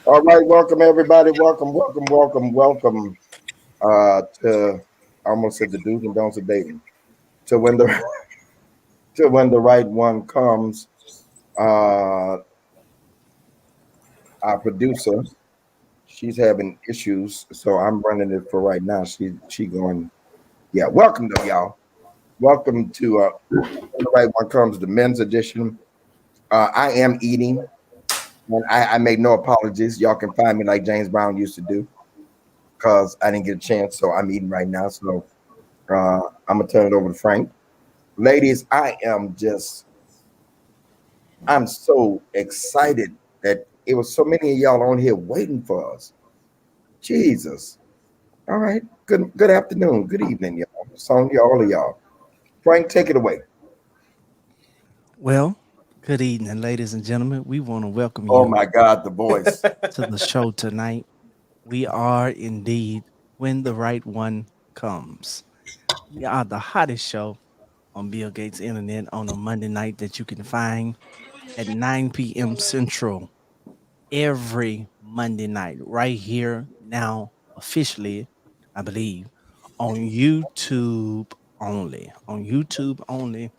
All right, welcome everybody. Welcome. To I almost said the do's and don'ts of dating. To when the to when the right one comes. Uh, our producer, she's having issues, so I'm running it for right now. She going. Yeah, welcome to y'all. Welcome to when the right one comes, the men's edition. I am eating, and I make no apologies. Y'all can find me like James Brown used to do, because I didn't get a chance, so I'm eating right now. So I'm gonna turn it over to Frank. Ladies, I'm so excited that it was so many of y'all on here waiting for us. Jesus. All right. Good afternoon. Good evening, y'all. Sonya, all of y'all. Frank, take it away. Well, good evening, ladies and gentlemen. We want to welcome Oh you my God, the voice. to the show tonight. We are indeed when the right one comes. We are the hottest show on Bill Gates Internet on a Monday night that you can find at 9 p.m. Central every Monday night, right here now, officially, I believe, on YouTube only. On YouTube only.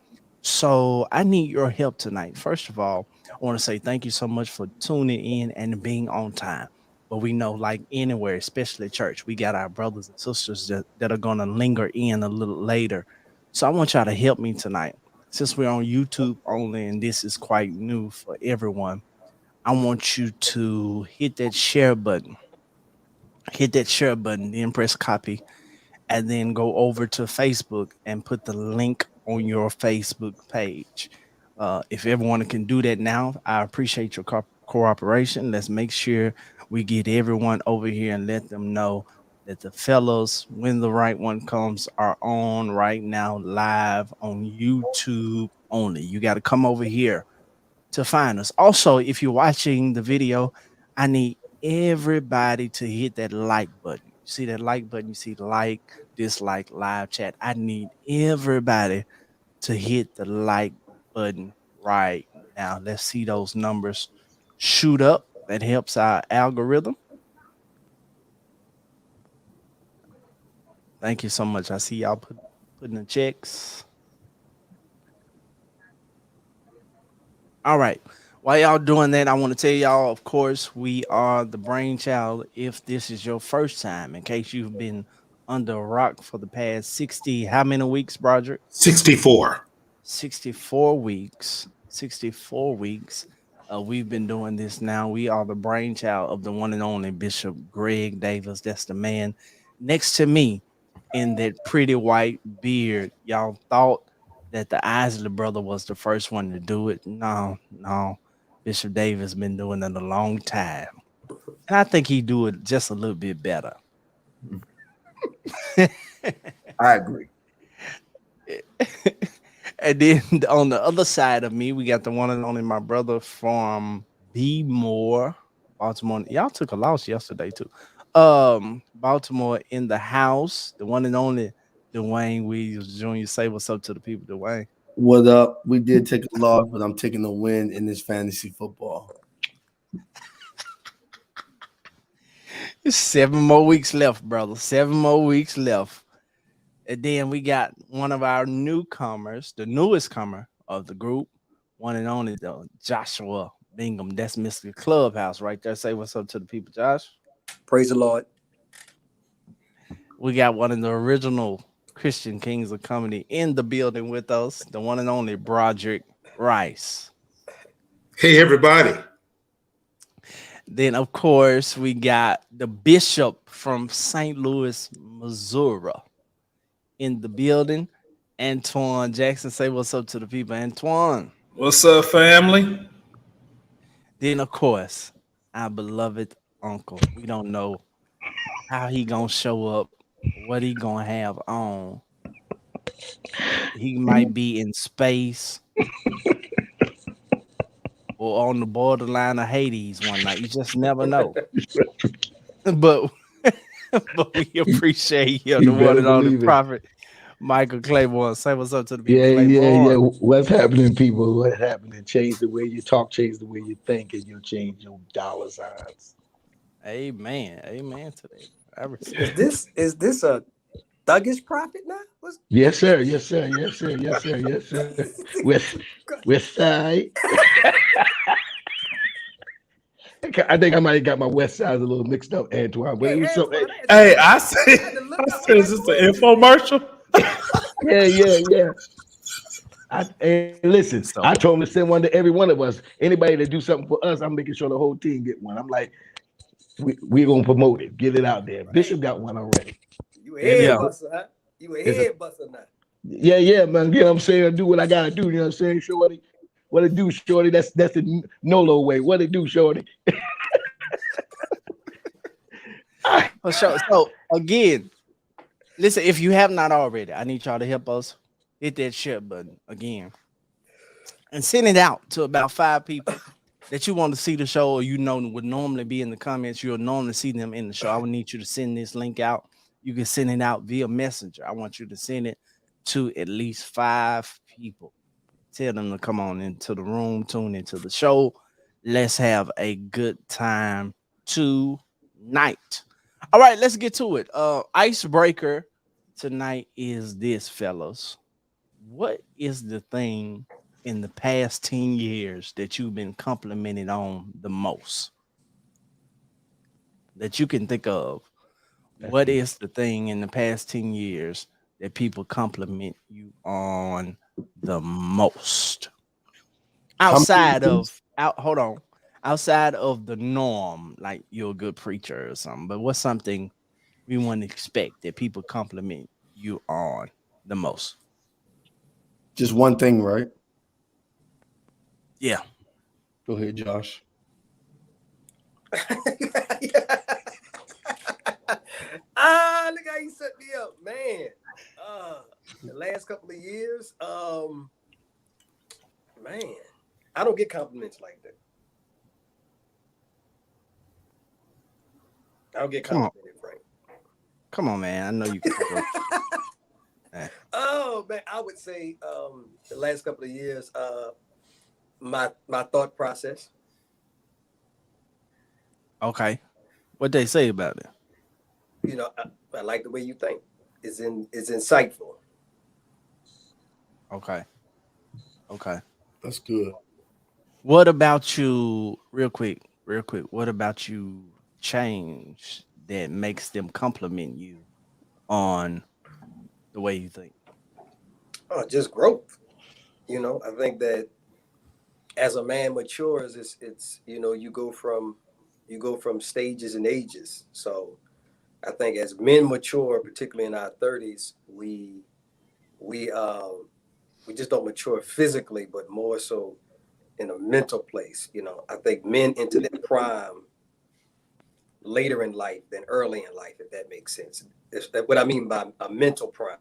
So I need your help tonight. First of all, I want to say thank you so much for tuning in and being on time. But we know, like anywhere, especially church, we got our brothers and sisters that are going to linger in a little later. So I want y'all to help me tonight. Since we're on YouTube only and this is quite new for everyone, I want you to hit that share button, then press copy, and then go over to Facebook and put the link on your Facebook page. If everyone can do that now, I appreciate your cooperation. Let's make sure we get everyone over here and let them know that the fellows, when the right one comes, are on right now live on YouTube only. You got to come over here to find us. Also, if you're watching the video, I need everybody to hit that like button. You see that like button? You see like, dislike, live chat. I need everybody to hit the like button right now. Let's see those numbers shoot up. That helps our algorithm. Thank you so much. I see y'all putting the checks. All right. While y'all doing that, I want to tell y'all, of course, we are the brainchild. If this is your first time, in case you've been under a rock for the past 60, how many weeks, Broderick? 64. 64 weeks. 64 weeks. We've been doing this now. We are the brainchild of the one and only Bishop Greg Davis. That's the man next to me in that pretty white beard. Y'all thought that the Isley brother was the first one to do it. No, no. Bishop Davis been doing it a long time. And I think he do it just a little bit better. I agree. And then on the other side of me, we got the one and only my brother from B More, Baltimore. Y'all took a loss yesterday too. Baltimore in the house, the one and only Dwayne Williams Jr. Say what's up to the people, Dwayne. What up? We did take a loss, but I'm taking a win in this fantasy football. It's 7 more weeks left, brother. 7 more weeks left. And then we got one of our newcomers, the newest comer of the group, one and only though, Joshua Bingham. That's Mr. Clubhouse right there. Say what's up to the people, Josh. Praise the Lord. We got one of the original Christian Kings of Comedy in the building with us, the one and only Broderick Rice. Hey, everybody. Then, of course, we got the Bishop from St. Louis, Missouri in the building. Antoine Jackson, say what's up to the people, Antoine. What's up, family? Then, of course, our beloved uncle. We don't know how he gonna show up, what he gonna have on. He might be in space or on the borderline of Hades one night. You just never know. but but we appreciate you, the one and only prophet Michael Claiborne. Say what's up to the people. Yeah. What's happening, people? What's happening? Change the way you talk, change the way you think, and you'll change your dollar signs. Amen. Amen to that. I receive Is this a thuggish prophet now? What's Yes, sir. Yes, sir. Yes, sir. Yes, sir. Yes, sir. West side. I think I might have got my west side a little mixed up, Antoine. But it was so Antoine, Hey, I I said, had to look up. is this an infomercial? yeah. And listen, So- I told him to send one to every one of us. Anybody that do something for us, I'm making sure the whole team get one. I'm like, we're gonna promote it, get it out there. Bishop got one already. You a head Yeah. buster, huh? You a It's a- head buster now. Yeah, man. You know what I'm saying? I do what I gotta do. You know what I'm saying? Shorty, what it do, Shorty? That's the Nolo way. What it do, Shorty? For sure. So again, listen, if you have not already, I need y'all to help us hit that share button again and send it out to about 5 people that you want to see the show, or you know would normally be in the comments. You'll normally see them in the show. I would need you to send this link out. You can send it out via messenger. I want you to send it to at least 5 people. Tell them to come on into the room, tune into the show. Let's have a good time tonight. All right, let's get to it. Icebreaker tonight is this, fellas. What is the thing in the past 10 years that you've been complimented on the most? That you can think of. What is the thing in the past 10 years that people compliment you on the most? Outside of outside of the norm, like you're a good preacher or something, but what's something we wouldn't expect that people compliment you on the most? Just one thing, right? Yeah. Go ahead, Josh. Look how you set me up, man. The last couple of years, man, I don't get compliments like that. I don't get complimented, Frank. Come on, man. I know you can go. Oh man, I would say the last couple of years, my thought process. Okay. What they say about it? You know, I like the way you think. It's insightful. Okay. That's good. What about you, real quick, what about you change that makes them compliment you on the way you think? Oh, just growth. You know, I think that as a man matures, it's you know, you go from stages and ages. So I think as men mature, particularly in our 30s, we just don't mature physically, but more so in a mental place. You know, I think men enter their prime later in life than early in life, if that makes sense. That's what I mean by a mental prime,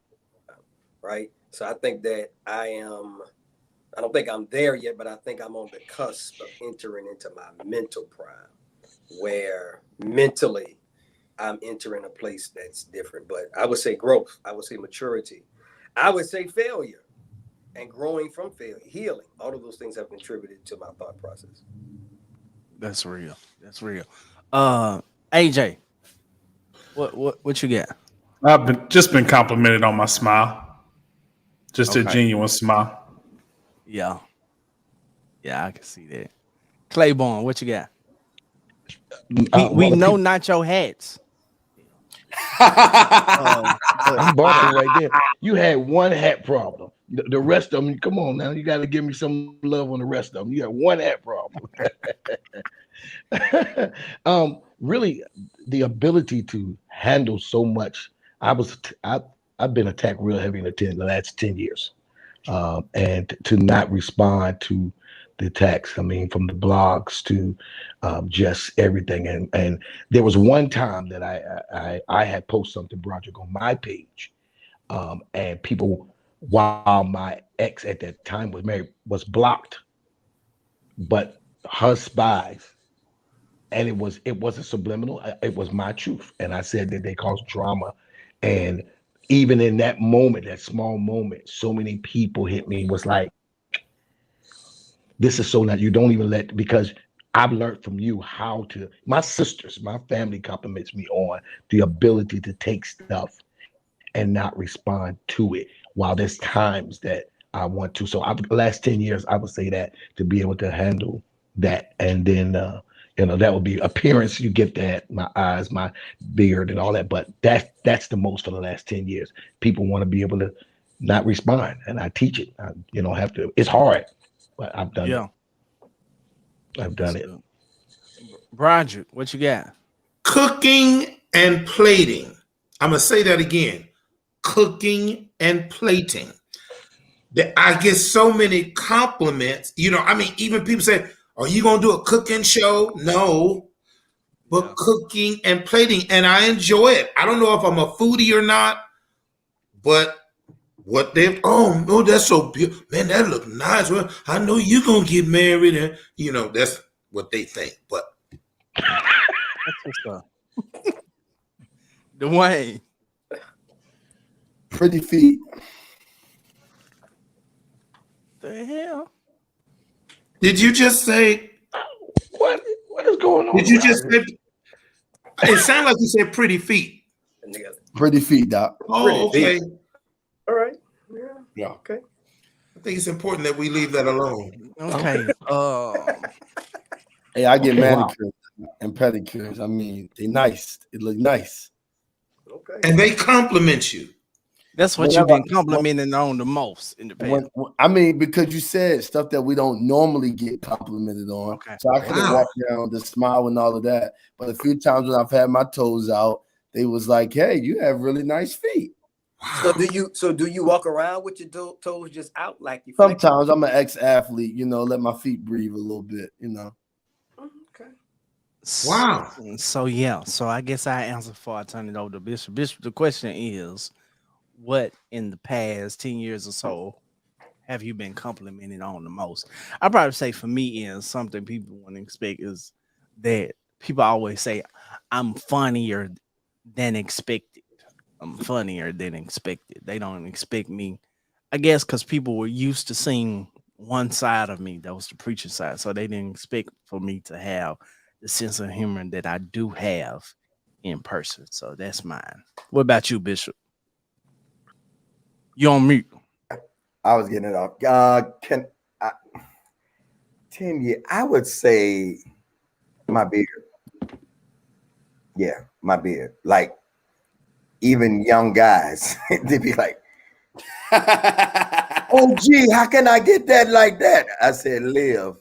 right? So I think that I don't think I'm there yet, but I think I'm on the cusp of entering into my mental prime, where mentally I'm entering a place that's different. But I would say growth, I would say maturity, I would say failure and growing from failure, healing. All of those things have contributed to my thought process. That's real. AJ, what you got? I've just been complimented on my smile. Just a Okay. genuine smile. Yeah, I can see that. Claiborne, what you got? We know not your hats. I'm barking right there. You had one hat problem. The rest of them, come on now. You got to give me some love on the rest of them. You got one hat problem. Really, the ability to handle so much. I've been attacked real heavy in the last 10 years, and to not respond to the attacks. I mean, from the blogs to just everything. And there was one time that I had posted something, Broderick, on my page, and people, while my ex at that time was married, was blocked, but her spies. And it wasn't subliminal. It was my truth. And I said that they caused drama. And even in that moment, that small moment, so many people hit me, was like, this is so not, you don't even let, because I've learned from you how to. My sisters, my family compliments me on the ability to take stuff and not respond to it. While there's times that I want to. So the last 10 years, I would say that to be able to handle that. And then, that would be appearance. You get that, my eyes, my beard and all that. But that's the most for the last 10 years. People want to be able to not respond. And I teach it. Have to. It's hard, but I've done it. I've done it. Broderick, what you got? Cooking and plating. I'm going to say that again. Cooking and plating. I get so many compliments. Even people say, are you going to do a cooking show? No. But cooking and plating. And I enjoy it. I don't know if I'm a foodie or not, but that's so beautiful. Man, that look nice. Well, I know you're going to get married. And, that's what they think. But That's what's up. Dwayne. Pretty feet. The hell? did you just say? What is going on? Did you just say? It sounded like you said pretty feet. Pretty feet, Doc. Oh, okay. All right. Yeah. Okay. I think it's important that we leave that alone. Okay. Hey, I get manicures and pedicures. I mean, they nice. It look nice. Okay. And they compliment you. That's what you've been complimenting on the most in the past. Because you said stuff that we don't normally get complimented on. Okay. So I could have walked around the smile and all of that. But a few times when I've had my toes out, they was like, "Hey, you have really nice feet." So do you walk around with your toes just out like you? Sometimes I'm an ex-athlete, let my feet breathe a little bit, Okay. Wow. So I guess I answer before I turn it over to Bishop. Bishop, the question is, what in the past 10 years or so have you been complimented on the most? I probably say for me is something people wouldn't expect is that people always say I'm funnier than expected. I'm funnier than expected. They don't expect me, I guess, because people were used to seeing one side of me, that was the preacher side. So they didn't expect for me to have the sense of humor that I do have in person. So that's mine. What about you, Bishop? You on mute. I was getting it off. 10 years, I would say my beard. Yeah, my beard. Like, even young guys, they'd be like, "Oh, gee, how can I get that like that?" I said, "Live."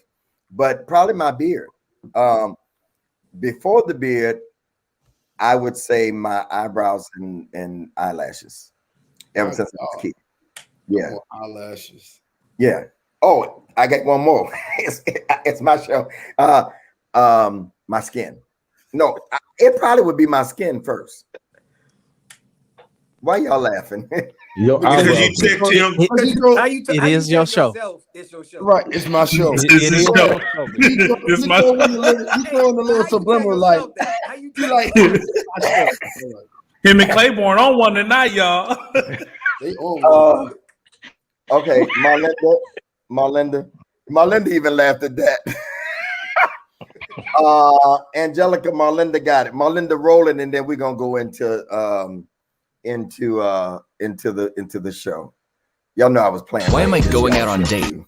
But probably my beard. Before the beard, I would say my eyebrows and eyelashes. Ever since I was a kid. Yeah. Eyelashes. Yeah. Oh, I got one more. It's my show. My skin. No, it probably would be my skin first. Why y'all laughing? Your Because eyebrows. you checked him. It is your show. It's your show. Right, it's my show. This is his show. It's my You throwing a little subliminal like, How you you like Him and Claiborne on one tonight, y'all. they all Okay, Marlinda even laughed at that. Angelica, Marlinda got it. Marlinda rolling, and then we're gonna go into the show. Y'all know I was playing. Why am I going out on date?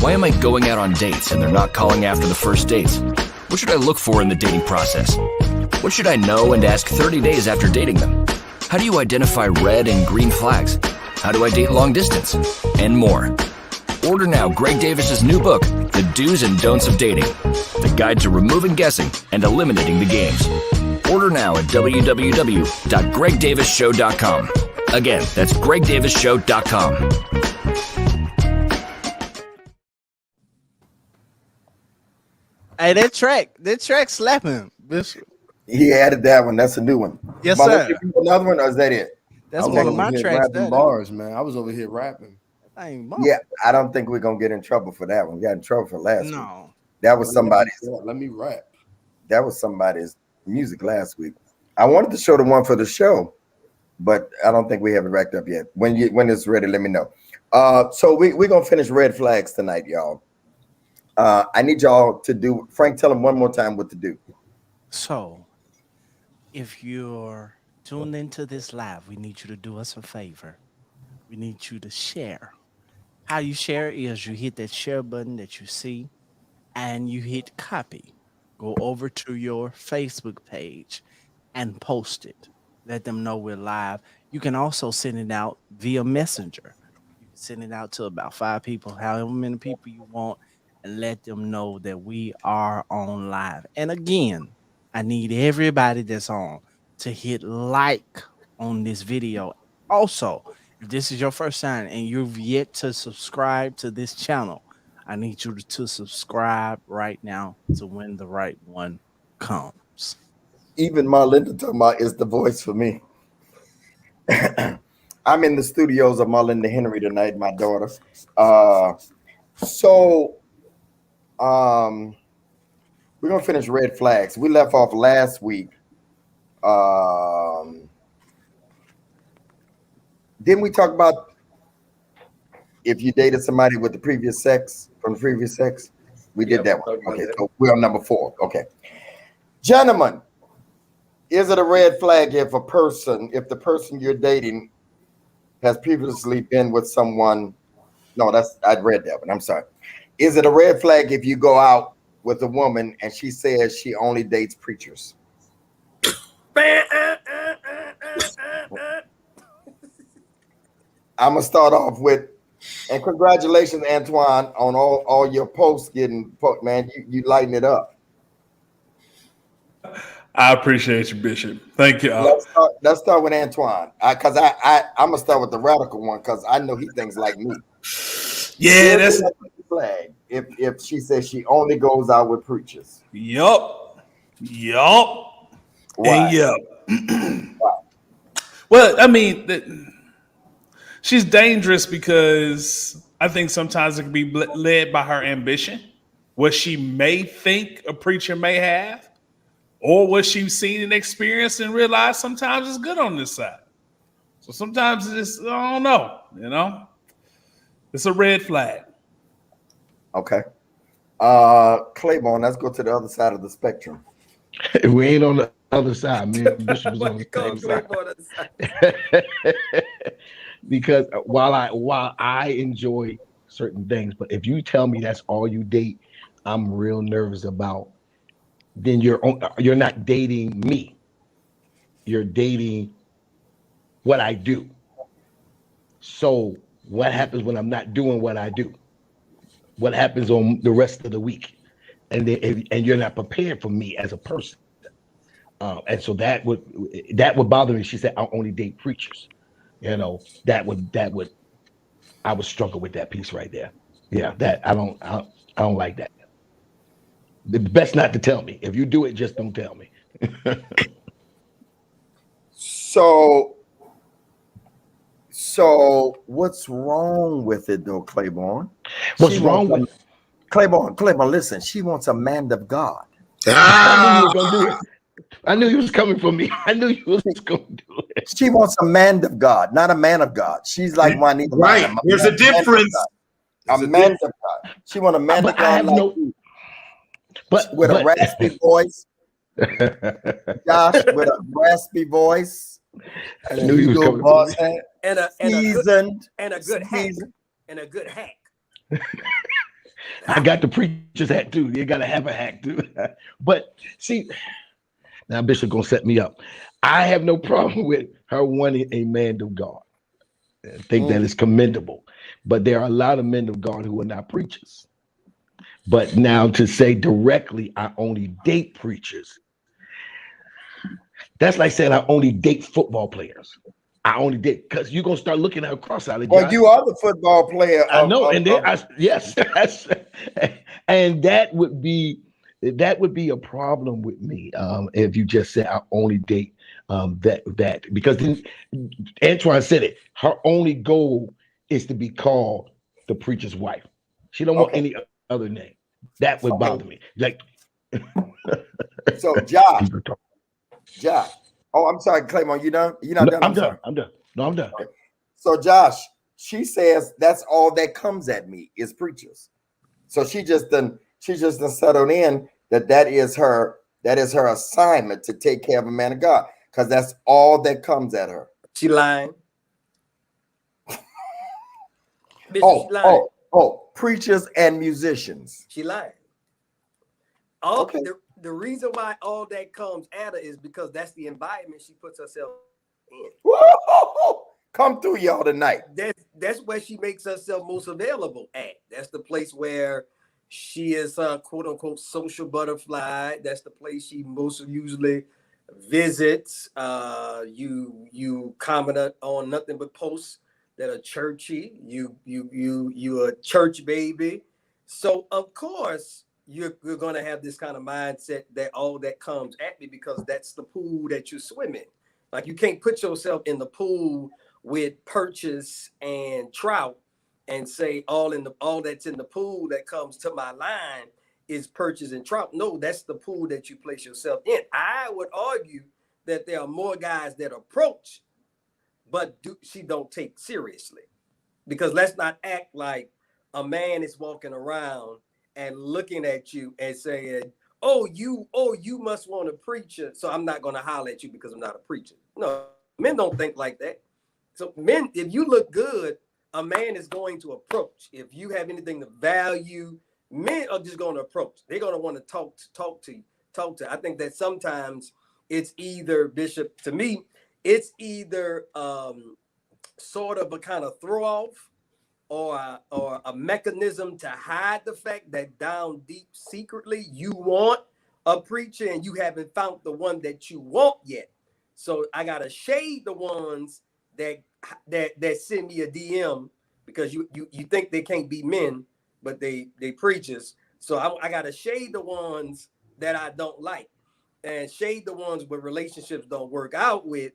Why am I going out on dates and they're not calling after the first dates? What should I look for in the dating process? What should I know and ask 30 days after dating them? How do you identify red and green flags? How do I date long distance? And more. Order now Greg Davis's new book, The Do's and Don'ts of Dating, the guide to removing guessing and eliminating the games. Order now at www.gregdavisshow.com. Again, that's gregdavisshow.com. Hey, that track slapping, Bishop. He added that one. That's a new one. Yes, Marlinda, sir. another one, or is that it? That's I was one of over my here tracks. rapping That bars, man. I was over here rapping. ain't Yeah, I don't think we're gonna get in trouble for that one. We got in trouble for last week. No. That was somebody's. Let me rap. That was somebody's music last week. I wanted to show the one for the show, but I don't think we have it racked up yet. When it's ready, let me know. So we're gonna finish red flags tonight, y'all. I need y'all to do. Frank, tell them one more time what to do. So, if you're tuned into this live, we need you to do us a favor. We need you to share. How you share is you hit that share button that you see and you hit copy. Go over to your Facebook page and post it. Let them know we're live. You can also send it out via Messenger. You can send it out to about 5 people, however many people you want, and let them know that we are on live. And again, I need everybody that's on to hit like on this video. Also, if this is your first time and you've yet to subscribe to this channel, I need you to subscribe right now to when the right one comes. Even Marlinda talking about is the voice for me. I'm in the studios of Marlinda Henry tonight, my daughter. We're gonna finish red flags. We left off last week. Didn't we talk about if you dated somebody with the previous sex, from the previous sex? We did that one. Okay, so we're on number 4. Okay. Gentlemen, is it a red flag if the person you're dating has previously been with someone? No, I'd read that one. I'm sorry. Is it a red flag if you go out with a woman and she says she only dates preachers? I'm gonna start off with, and congratulations, Antoine, on all your posts getting, man, you lighten it up. I appreciate you, Bishop. Thank you. Let's start with Antoine, because I'm gonna start with the radical one because I know he thinks like me. Yeah, that's a flag. If she says she only goes out with preachers. Yup. Why? And yup. Well, I mean, she's dangerous because I think sometimes it can be led by her ambition, what she may think a preacher may have, or what she's seen and experienced and realized sometimes it's good on this side. So sometimes it's, I don't know, it's a red flag. Okay. Claiborne, let's go to the other side of the spectrum. We ain't on the other side. Me and Bishop is on the same side. Because while I enjoy certain things, but if you tell me that's all you date, I'm real nervous about. Then you're not dating me. You're dating what I do. So what happens when I'm not doing what I do? What happens on the rest of the week? And you're not prepared for me as a person. And so that would bother me. She said, "I'll only date preachers." That would I would struggle with that piece right there. Yeah, that I don't like that. The best not to tell me. If you do it, just don't tell me. So what's wrong with it though, Claiborne? What's wrong with Claiborne? Listen, she wants a man of God. I knew you were gonna do it. I knew you was coming for me. I knew you was gonna do it. She wants a man of God, not a man of God. She's like Juanita. Right. There's a difference. A man of God. She wants a man of God like you. With a raspy voice. Josh, with a raspy voice. I knew you was coming for me. And a good hack. And a good hack. I got the preacher's hat too. You gotta have a hack too. But see, now Bishop gonna set me up. I have no problem with her wanting a man of God. I think that is commendable. But there are a lot of men of God who are not preachers. But now to say directly, I only date preachers. That's like saying I only date football players. I only date because you're gonna start looking at her cross-eyed. Well, you are the football player. I know, yes, and that would be a problem with me if you just say I only date that because then Antoine said it. Her only goal is to be called the preacher's wife. She don't want any other name. That would bother me. Like, so Josh. Oh, I'm sorry, Claymore. You done? You're not done. I'm done. No, I'm done. Okay. So Josh, she says that's all that comes at me is preachers. So she just done settled in that is her assignment to take care of a man of God, because that's all that comes at her. She lying. Bishop, she lying. Preachers and musicians. She lying. Okay. The reason why all that comes at her is because that's the environment she puts herself in. Woo-hoo-hoo. Come through, y'all, tonight. That's where she makes herself most available at. That's the place where she is quote unquote social butterfly. That's the place she most usually visits. You comment on nothing but posts that are churchy. You a church baby. So of course you're going to have this kind of mindset that all that comes at me because that's the pool that you swim in. Like you can't put yourself in the pool with perches and trout and say all that's in the pool that comes to my line is perches and trout. No, that's the pool that you place yourself in. I would argue that there are more guys that approach, but she don't take seriously, because let's not act like a man is walking around and looking at you and saying, oh, you must want a preacher, so I'm not going to holler at you because I'm not a preacher. No, men don't think like that. So men, if you look good, a man is going to approach. If you have anything to value, men are just going to approach. They're going to want to talk to. I think that sometimes it's either, Bishop, to me, it's either sort of a kind of throw off or a mechanism to hide the fact that down deep secretly you want a preacher and you haven't found the one that you want yet. So I gotta shade the ones that send me a DM because you think they can't be men, but they preachers. So I gotta shade the ones that I don't like and shade the ones where relationships don't work out with,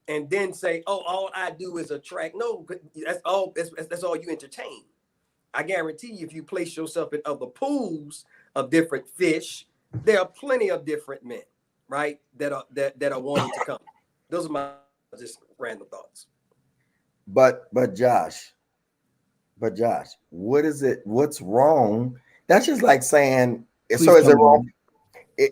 and then say, oh, all I do is attract. No, that's all you entertain. I guarantee you, if you place yourself in other pools of different fish, there are plenty of different men, right? That are wanting to come. Those are my just random thoughts. But Josh, what is it? What's wrong? That's just like saying, Please so is it come wrong? on.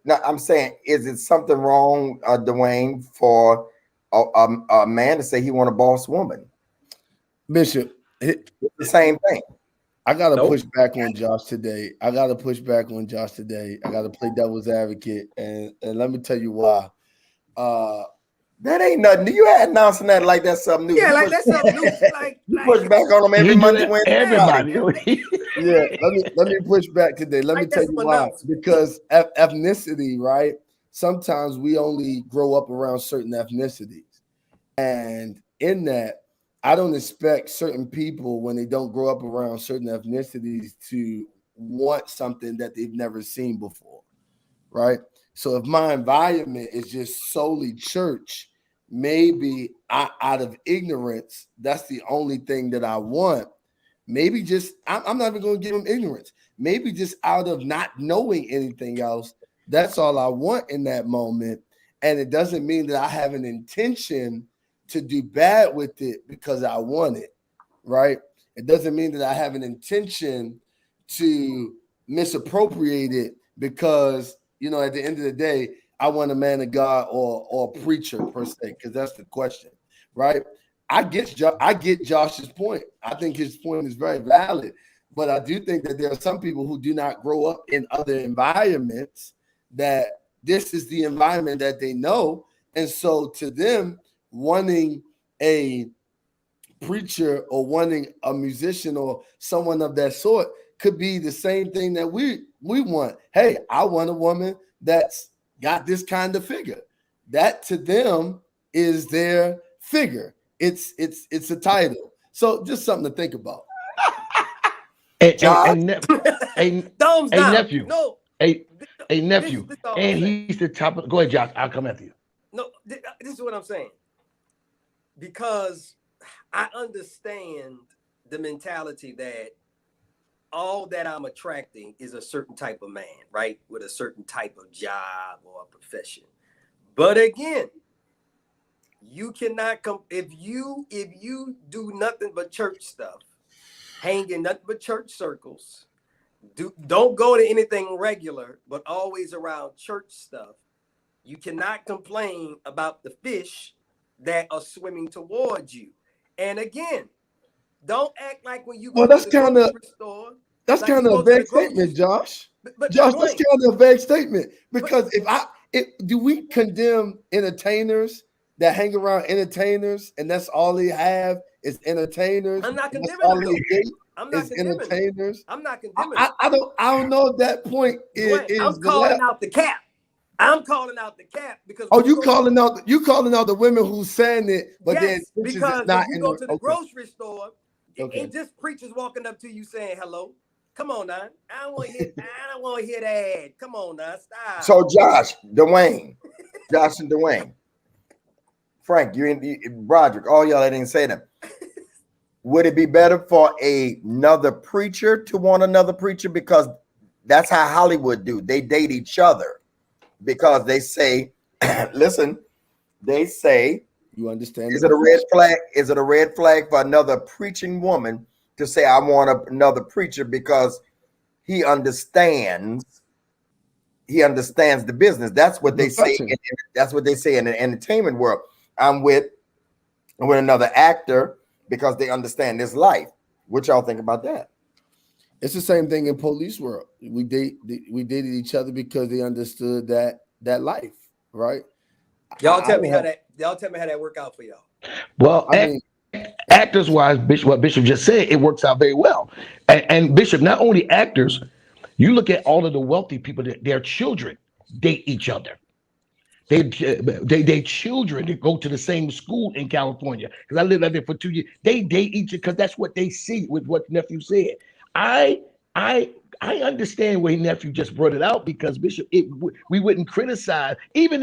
No, I'm saying, is it something wrong, Dwayne, for a man to say he want a boss woman? Bishop, It's the same thing. I got to Nope. push back on Josh today. I got to play devil's advocate, and let me tell you why. That ain't nothing. You had announcing that like that's something new. Yeah, You like push- that's something new. Like push back on them every He do Monday, that Wednesday, everybody. Yeah, let me push back today. Let me Like tell that's you some why. announcement. Because ethnicity, right? Sometimes we only grow up around certain ethnicities, and in that, I don't expect certain people when they don't grow up around certain ethnicities to want something that they've never seen before, right? So if my environment is just solely church, maybe out of ignorance, that's the only thing that I want. Maybe just, I'm not even going to give them ignorance. Maybe just out of not knowing anything else, that's all I want in that moment. And it doesn't mean that I have an intention to do bad with it because I want it, right? It doesn't mean that I have an intention to misappropriate it because, at the end of the day, I want a man of God or a preacher per se, because that's the question, right? I get Josh's point. I think his point is very valid, but I do think that there are some people who do not grow up in other environments that this is the environment that they know. And so to them, wanting a preacher or wanting a musician or someone of that sort could be the same thing that we want. Hey, I want a woman that's got this kind of figure. That to them is their figure. It's a title. So just something to think about. Thumbs Thumbs down. nephew. No. A nephew. This all I'm And saying. he's the top of. Go ahead, Josh. I'll come after you. No, this is what I'm saying. Because I understand the mentality that all that I'm attracting is a certain type of man, right? With a certain type of job or a profession. But again, You cannot come if you do nothing but church stuff, hang in nothing but church circles, don't go to anything regular, but always around church stuff. You cannot complain about the fish that are swimming towards you. And again, don't act like when you go Well, that's to the kinda- grocery store. That's Like you kind of go a to the vague grocery statement, Josh. But Josh, that's Dwayne, kind of a vague statement because do we condemn entertainers that hang around entertainers and that's all they have is entertainers? I'm not and that's condemning all them. they date I'm not is condemning them. entertainers. I'm not condemning I don't know if that point is. Dwayne, I'm calling out the cap. I'm calling out the cap because Oh, you calling out the women who saying it, but then yes, bitches is because not if you in go to the okay. grocery store, Okay. it just preachers walking up to you saying hello. Come on now. I don't want to hear that. Come on now. Stop. So Josh and Dwayne, Frank, Broderick, all y'all that didn't say them. Would it be better for another preacher to want another preacher? Because that's how Hollywood do. They date each other because they say, listen, they say, You understand? is it a red flag? Is it a red flag for another preaching woman to say, I want another preacher because he understands the business? That's what they say. That's what they say in the entertainment world. I'm with another actor because they understand this life. What y'all think about that? It's the same thing in police world. We dated each other because they understood that life, right? Y'all tell me how that work out for y'all. Well, I mean, actors wise, Bishop, what Bishop just said, it works out very well. And Bishop, not only actors, you look at all of the wealthy people, their children date each other. They children that go to the same school in California, because I lived out there for 2 years. They date each other because that's what they see with what nephew said. I understand where nephew just brought it out because Bishop, we wouldn't criticize even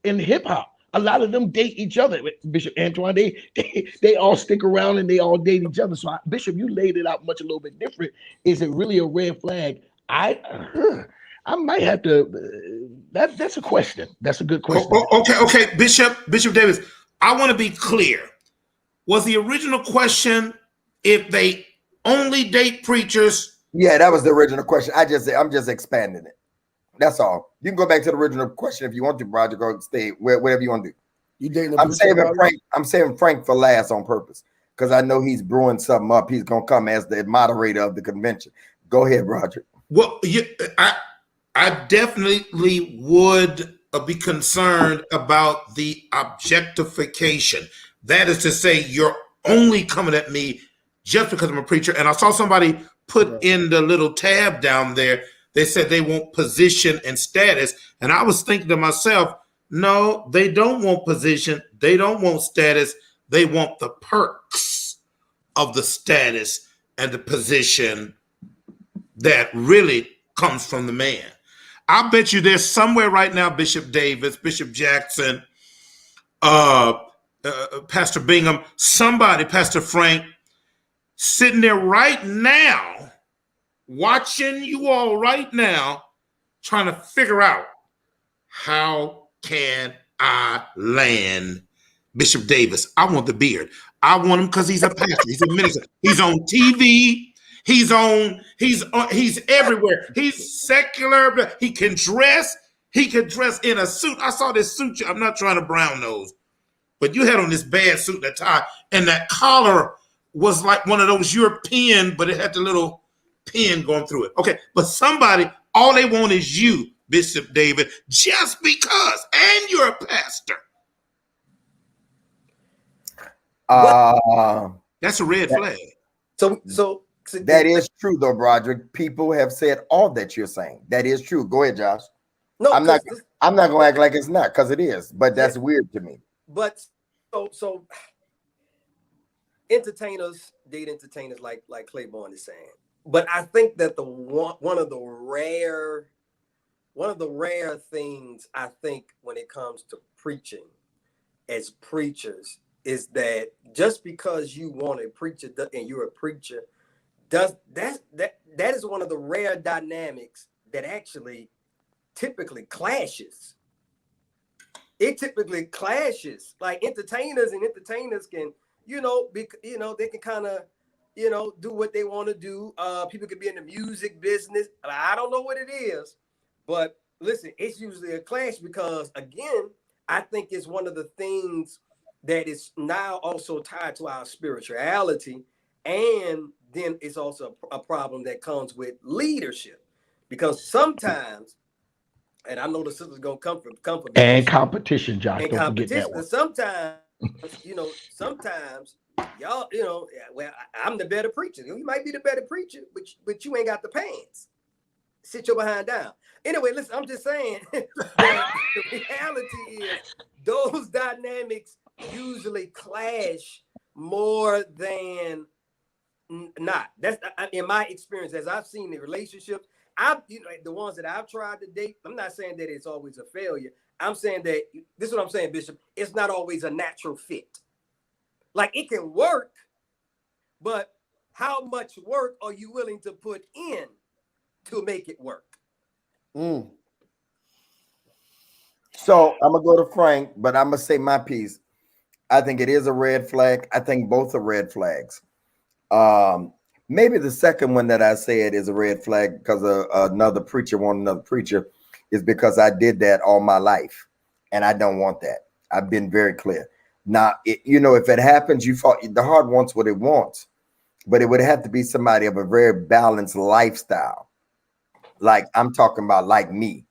in hip hop. A lot of them date each other. Bishop Antoine, they all stick around and they all date each other. So Bishop, you laid it out a little bit different. Is it really a red flag? I might have to. That's a question. That's a good question. Okay, Bishop Davis. I want to be clear. Was the original question if they only date preachers? Yeah, that was the original question. I'm just expanding it. That's all. You can go back to the original question if you want to, Roger. Go stay whatever you want to do. you dating? I'm saving Frank for last on purpose because I know he's brewing something up. He's gonna come as the moderator of the convention. Go ahead, Roger. Well, I definitely would be concerned about the objectification. That is to say, you're only coming at me just because I'm a preacher. And I saw somebody put in the little tab down there. They said they want position and status. And I was thinking to myself, no, they don't want position. They don't want status. They want the perks of the status and the position that really comes from the man. I bet you there's somewhere right now, Bishop Davis, Bishop Jackson, Pastor Bingham, somebody, Pastor Frank, sitting there right now, watching you all right now, trying to figure out how can I land Bishop Davis. I want the beard. I want him because he's a pastor. He's a minister. He's on TV. He's everywhere. He's secular. He can dress. He could dress in a suit. I saw this suit. I'm not trying to brown nose, but you had on this bad suit and tie, and that collar was like one of those European, but it had the little pin going through it. Okay, but somebody, all they want is you, Bishop David, just because, and you're a pastor. That's a red flag. So that is true, though, Broderick. People have said all that you're saying. That is true. Go ahead, Josh. no, I'm not going to act like it's not because it is, but that's weird to me. But so entertainers date entertainers like Claiborne is saying. But I think that one of the rare things I think when it comes to preaching as preachers is that just because you want a preacher and you're a preacher, that is one of the rare dynamics that actually typically clashes. it typically clashes. Like entertainers can, they can kind of, do what they want to do. People could be in the music business. I don't know what it is, but listen, it's usually a clash because, again, I think it's one of the things that is now also tied to our spirituality, and then it's also a problem that comes with leadership, because sometimes, and I know the sister's gonna come for And competition, Josh. and Don't forget that competition. one. Sometimes y'all, well, I'm the better preacher. You might be the better preacher, but you ain't got the pants. Sit your behind down. Anyway, listen, I'm just saying that the reality is those dynamics usually clash more than not. That's in my experience, as I've seen the relationships. The ones that I've tried to date. I'm not saying that it's always a failure. I'm saying that this is what I'm saying, Bishop. It's not always a natural fit. Like it can work, but how much work are you willing to put in to make it work? So I'm gonna go to Frank, but I'm gonna say my piece. I think it is a red flag. I think both are red flags. Maybe the second one that I said is a red flag because another preacher is because I did that all my life, and I don't want that. I've been very clear. Now, if it happens, the heart wants what it wants, but it would have to be somebody of a very balanced lifestyle. Like I'm talking about, like me,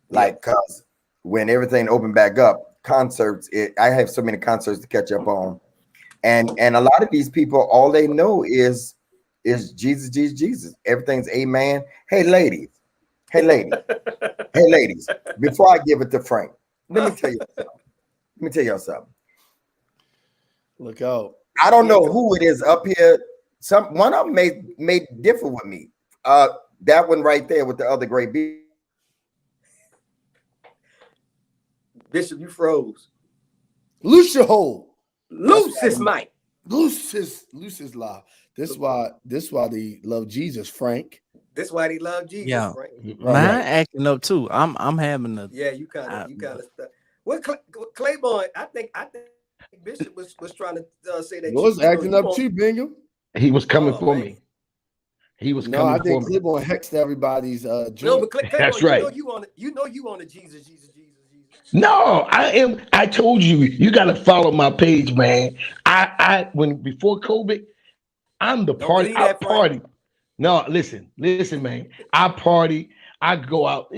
like because when everything opened back up, concerts. I have so many concerts to catch up on, and a lot of these people, all they know is Jesus, Jesus, Jesus. Everything's amen. Hey, ladies. Before I give it to Frank, let me tell you something. Look out. I don't know who it is up here. One of them may differ with me. That one right there with the other great Bishop, you froze. Loose your hold. Loose his mic. Loose his law. This is why they love Jesus, Frank. That's why they love Jesus, Yeah. Frank. Mine acting up too. I'm having a You kind of stuck. What Claiborne? I think Bishop was trying to say that Was acting up too, Bingham. He was coming for me. He was coming for me. I think Claiborne hexed everybody's joint. No, but Claiborne, That's right. You want to Jesus. No, I am. I told you, you got to follow my page, man. Before COVID, I'm the party. I party. No, listen, man. I party. I go out.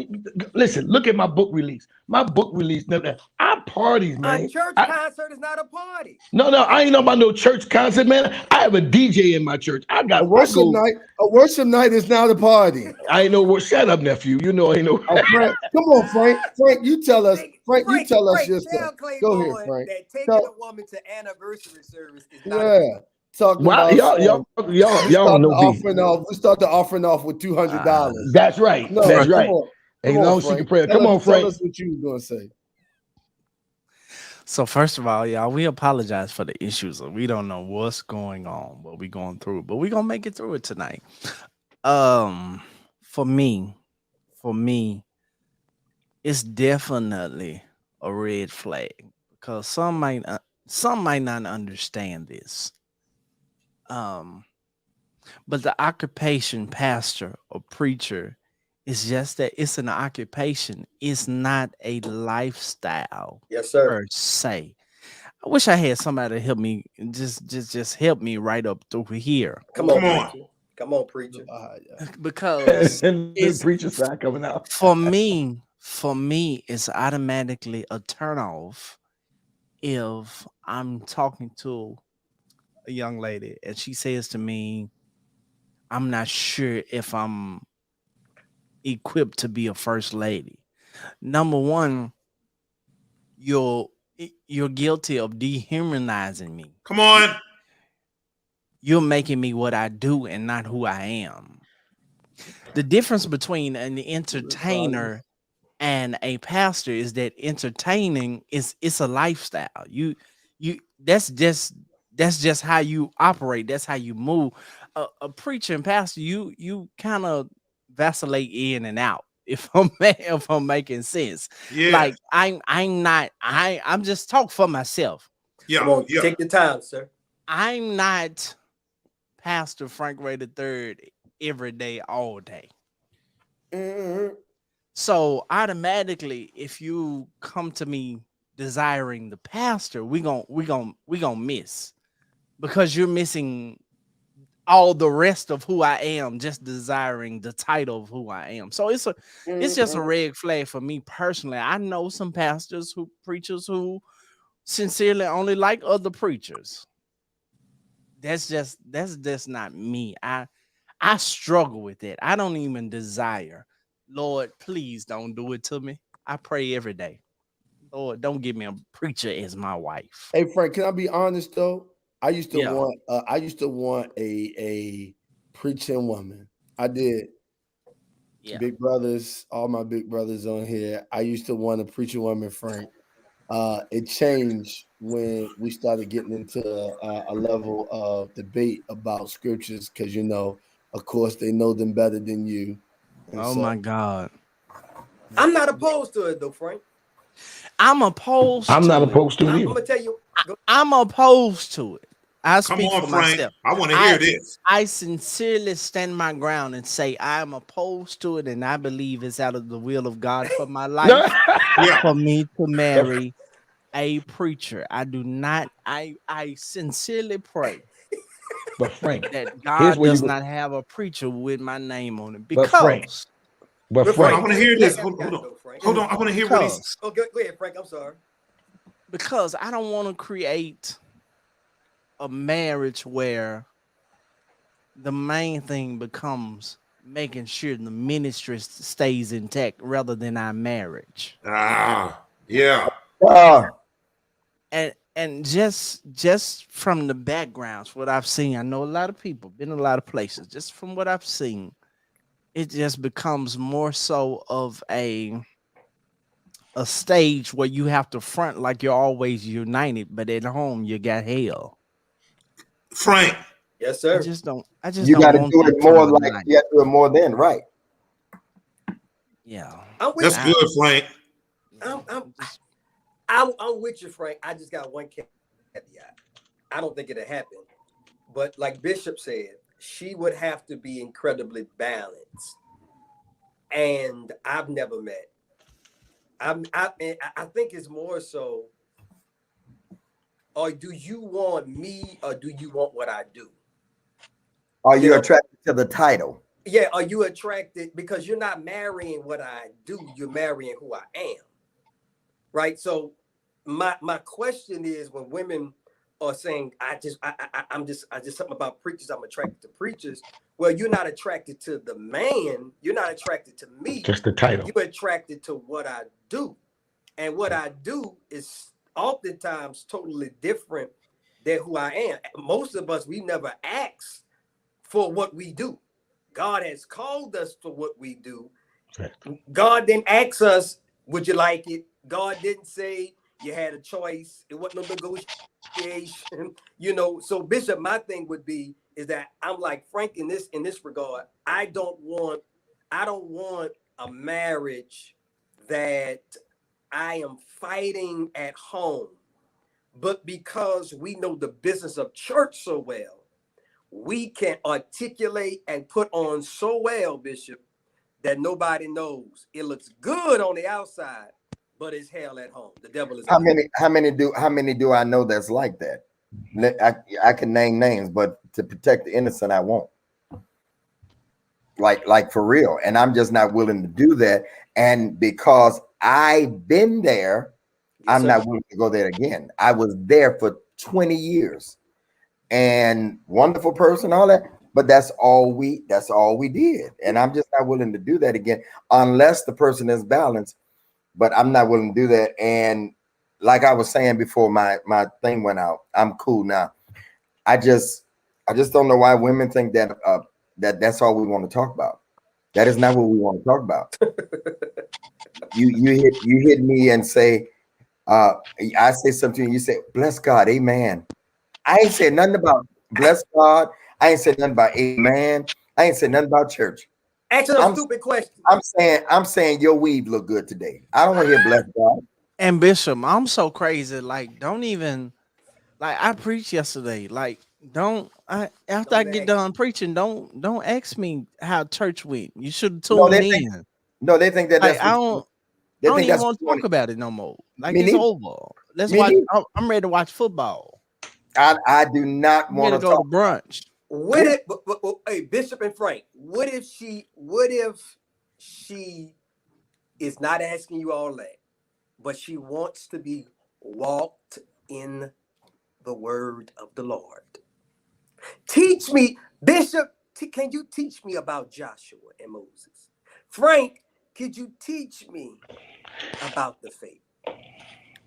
Listen, look at my book release. My book release. I parties, man. A church concert is not a party. No, I ain't know about no church concert, man. I have a DJ in my church. I got a worship night. A worship night is not a party. I ain't know what. Shut up, nephew. You know, I ain't know. Frank, come on, Frank. Frank, you tell us. Frank, you tell us your stuff. Go ahead, Frank. That taking a woman to anniversary service is not a party. Talking about y'all know we start the offering off with $200. That's right. No, that's right. Come on, Frank. Come on, Frank. Tell us what you was gonna say. So first of all, y'all, we apologize for the issues. We don't know what's going on, what we're going through, but we're gonna make it through it tonight. For me, it's definitely a red flag because some might not understand this. But the occupation pastor or preacher is just that it's an occupation. It's not a lifestyle. Yes, sir. Per se. I wish I had somebody to help me, just help me right up through here. Come on, preacher. Because the preacher side coming out. For me, it's automatically a turnoff if I'm talking to a young lady and she says to me, I'm not sure if I'm equipped to be a first lady. Number one, you're guilty of dehumanizing me. Come on. You're making me what I do and not who I am. The difference between an entertainer and a pastor is that entertaining it's a lifestyle. That's just how you operate. That's how you move. A preacher and pastor, you kind of vacillate in and out. if I'm making sense. Yeah. Like I'm just talk for myself. Come Yeah. on, Yeah. take your time, sir. I'm not Pastor Frank Ray III every day, all day. Mhm. So automatically, if you come to me desiring the pastor, we gonna miss, because you're missing all the rest of who I am, just desiring the title of who I am. So it's just a Mhm. red flag for me personally. I know some pastors preachers who sincerely only like other preachers. That's just not me. I struggle with it. I don't even desire. Lord, please don't do it to me. I pray every day. Lord, don't give me a preacher as my wife. Hey Frank, can I be honest though? I used to Yeah. want a preaching woman. I did. Yeah. Big brothers, all my big brothers on here. I used to want a preaching woman, Frank. It changed when we started getting into a level of debate about scriptures, because of course, they know them better than you. And Oh so, my God. I'm not opposed to it though, Frank. I'm opposed I'm to not it. opposed to it I'm either. gonna tell you. I'm opposed to it. I Come speak on, for Frank. myself. I want to hear I this. I sincerely stand my ground and say I'm opposed to it, and I believe it's out of the will of God for my life Yeah. for me to marry a preacher. I do not. I sincerely pray But Frank, that here's God where you does go. not have a preacher with my name on it, But Frank, because but But Hold on. I Frank, Frank, want to let, hear let, this. let Hold me on. go, Frank. Hold on. I want to hear what he's. Oh, go ahead, Frank. I'm sorry. because I don't want to create a marriage where the main thing becomes making sure the ministry stays intact rather than our marriage. Yeah. And just from the backgrounds, what I've seen, I know a lot of people, been a lot of places. Just from what I've seen, it just becomes more so of a stage where you have to front like you're always united, but at home you got hell. Frank. Yes, I sir. just don't. I just You got don't to want do that it from more the like night. you got to do it more than right. Yeah. I'm with That's you. good, Frank. I'm with you, Frank. I just got one caveat. I don't think it'll happen. But like Bishop said, she would have to be incredibly balanced. And I've never met. I think it's more so, or do you want me or do you want what I do? Are You you know, attracted to the title? yeah, are you attracted? Because you're not marrying what I do, you're marrying who I am. Right. So my question is, when women are saying I'm just something about preachers, I'm attracted to preachers. Well, you're not attracted to the man, you're not attracted to me, just the title. you're attracted to what I do. And what I do is oftentimes totally different than who I am. Most of us, we never ask for what we do. God has called us for what we do. God didn't ask us, would you like it? God didn't say you had a choice. It wasn't no negotiation. So Bishop, my thing would be is that I'm like Frank in this regard. I don't want a marriage that I am fighting at home, but because we know the business of church so well, we can articulate and put on so well, Bishop, that nobody knows. It looks good on the outside, but it's hell at home. The devil is. How many do I know that's like that? I can name names, but to protect the innocent, I won't. Like for real. And I'm just not willing to do that. And because I've been there, Yes, I'm sir. not willing to go there again. I was there for 20 years and wonderful person, all that. But that's all we did. And I'm just not willing to do that again unless the person is balanced. But I'm not willing to do that. And like I was saying before my thing went out, I'm cool now. I just don't know why women think that that's all we want to talk about. That is not what we want to talk about. You hit me and say, I say something, you say, bless God, amen. I ain't said nothing about bless God. I ain't said nothing about amen. I ain't said nothing about church. Answer a stupid question. I'm saying your weave look good today. I don't want to hear bless God. And Bishop, I'm so crazy. Like, don't even like I preached yesterday. Like, after I get done preaching, don't ask me how church went. You should tune No, they in. they think that Like, that's I what don't think even that's want to what talk about it no more. Like, Me it's neither. over. Let's Me watch. neither. I'm ready to watch football. I do not I'm ready want to to go talk. to brunch. What if, hey, Bishop and Frank, what if she is not asking you all that, but she wants to be walked in the word of the Lord? Teach me, Bishop, can you teach me about Joshua and Moses? Frank, could you teach me about the faith?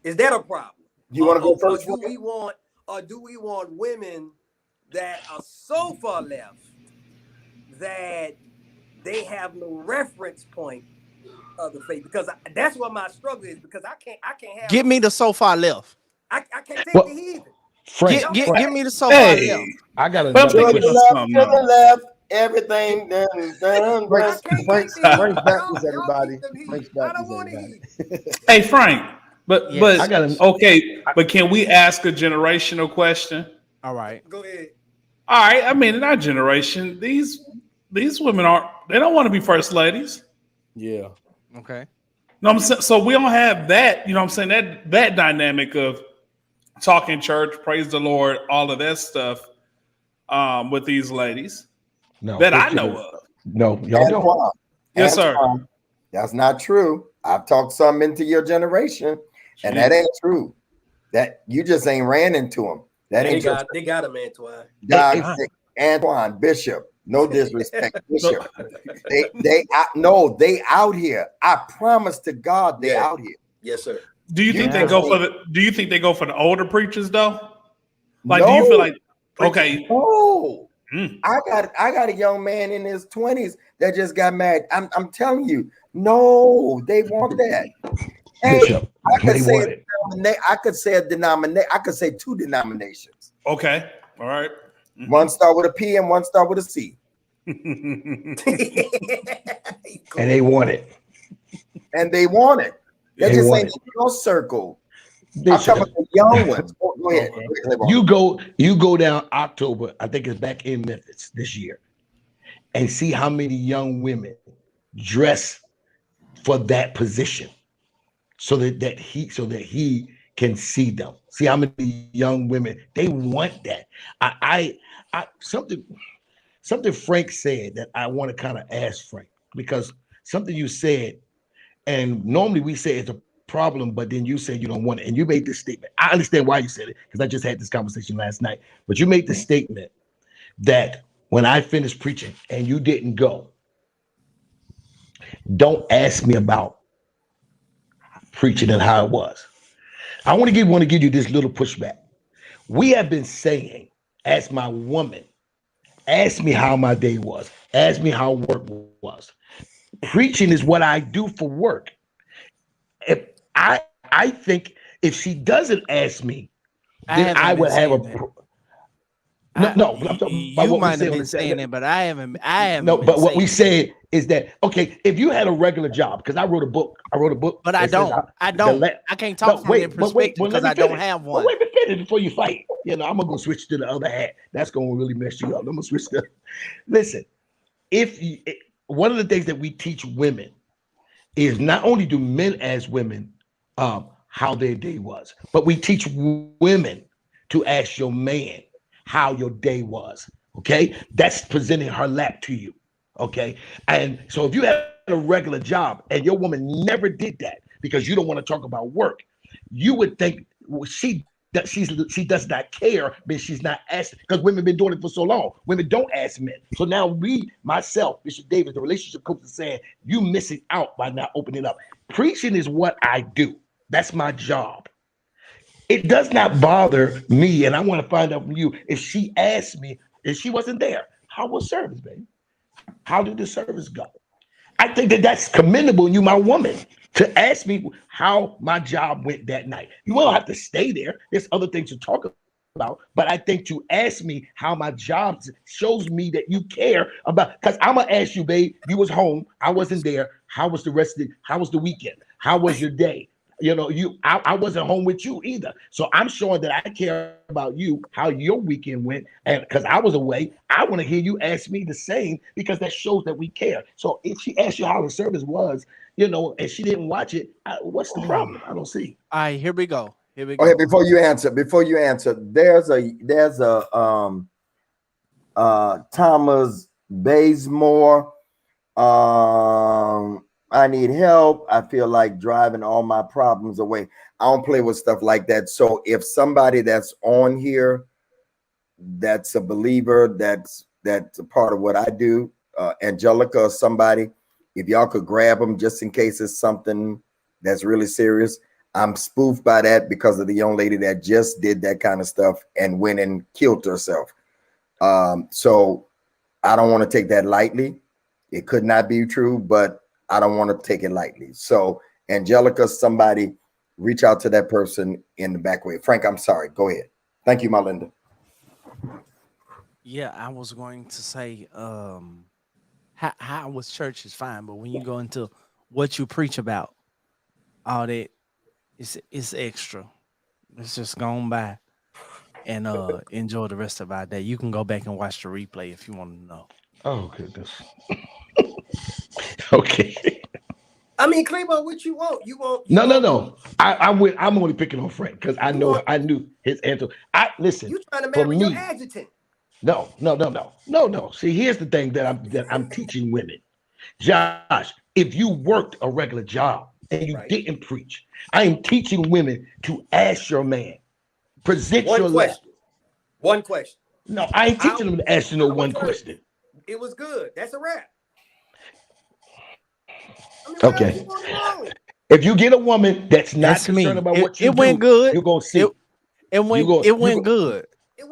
Is that a problem? You want to go first? Or do we want women that are so far left that they have no reference point of the faith? Because that's what my struggle is. Because I can't have. Get me the so far left. I can't take Well, the heathen. Frank, Give me the so far Hey, left. I got but I'm To another thinking the about question. left, something to the now. left, everything done. Frank's Frank's Baptist, everybody. Frank's I don't Baptist, want to everybody. heat. Hey, Frank, but Yes. I got an okay, but can we ask a generational question? All right. Go ahead. All right, I mean, in our generation, these women they don't want to be first ladies. Yeah. Okay. No, I'm saying, so we don't have that. You know, what I'm saying that dynamic of talking church, praise the Lord, all of that stuff with these ladies no that I picture know this. of. No, y'all don't. Antoine, Yes, sir. Antoine, that's not true. I've talked some into your generation, and that ain't true. That you just ain't ran into them. That ain't just They got him, Antoine. God, Antoine Bishop. No disrespect, Bishop. They out here. I promise to God, they out here. Yes, sir. Do you think Yeah. they go for the older preachers though? Like, no, do you feel like okay? no. Mm. I got a young man in his 20s that just got married. I'm telling you, no, they want that. Hey, Bishop, I could they say want it. I could say a denomination. I could say two denominations. Okay, all right. One start with a P and one start with a C. And they want it. And they want it. They They just want ain't in your circle. I'm Bishop, talking about the young ones. Go ahead. you go down October, I think it's back in Memphis this year, and see how many young women dress for that position, so that he can see them. See how many young women they want that. I something Frank said that I want to kind of ask Frank, because something you said, and normally we say it's a problem, but then you said you don't want it, and you made this statement. I understand why you said it, because I just had this conversation last night. But you made the statement that when I finished preaching and you didn't go, don't ask me about preaching and how it was. I want to give you this little pushback. We have been saying, as my woman, ask me how my day was, ask me how work was. Preaching is what I do for work. If I think if she doesn't ask me, then I would have a no. I'm talking about You what we might say have on been the saying it, but I haven't. No, but what we said is that okay, if you had a regular job, because I wrote a book, but I that says don't. I can't no, talk from wait, that but wait, perspective well, let because me I don't finish. have Well, one. wait a minute before you fight. You know, I'm gonna go switch to the other hat. That's gonna really mess you up. I'm gonna switch to. Listen, one of the things that we teach women is not only do men as women how their day was, but we teach women to ask your man how your day was. Okay, that's presenting her lap to you. Okay, and so if you had a regular job and your woman never did that because you don't want to talk about work, you would think she does not care, but she's not asking, because women have been doing it for so long. Women don't ask men. So now myself, Bishop Davis, the relationship coach, is saying you missing out by not opening up. Preaching is what I do. That's my job. It does not bother me, and I want to find out from you if she asked me if she wasn't there. How was service, baby? How did the service go? I think that's commendable in you, my woman, to ask me how my job went that night. You won't have to stay there. There's other things to talk about, but I think to ask me how my job shows me that you care about, because I'm gonna ask you, babe, you was home, I wasn't there. How was how was the weekend? How was your day? You know, I wasn't home with you either. So I'm showing that I care about you, how your weekend went. And because I was away, I want to hear you ask me the same, because that shows that we care. So if she asked you how the service was, you know, and she didn't watch it, what's the problem? I don't see. All right, here we go. Here we go. Okay, before you answer, there's a Thomas Bazemore. I need help. I feel like driving all my problems away. I don't play with stuff like that. So if somebody that's on here, that's a believer, that's a part of what I do, Angelica or somebody, if y'all could grab them just in case it's something that's really serious. I'm spoofed by that because of the young lady that just did that kind of stuff and went and killed herself. So I don't want to take that lightly. It could not be true, but I don't want to take it lightly. So Angelica, somebody reach out to that person in the back way. Frank, I'm sorry. Go ahead. Thank you, Melinda. Yeah, I was going to say, how was church is fine, but when you go into what you preach about, all that, it's extra. It's just gone by, and enjoy the rest of our day. You can go back and watch the replay if you want to know. Oh goodness. Okay. I mean, Claymore, what you want? No. I'm only picking on Frank because I knew his answer. Listen. You trying to marry your adjutant? No. See, here's the thing that I'm teaching women. Josh, if you worked a regular job and you didn't preach, I am teaching women to ask your man. Present your question. One question. No, I ain't teaching them to ask you no one question. It was good. That's a wrap. I mean, okay. If you get a woman that's not concerned about what you do, went good. You're gonna see. It went good.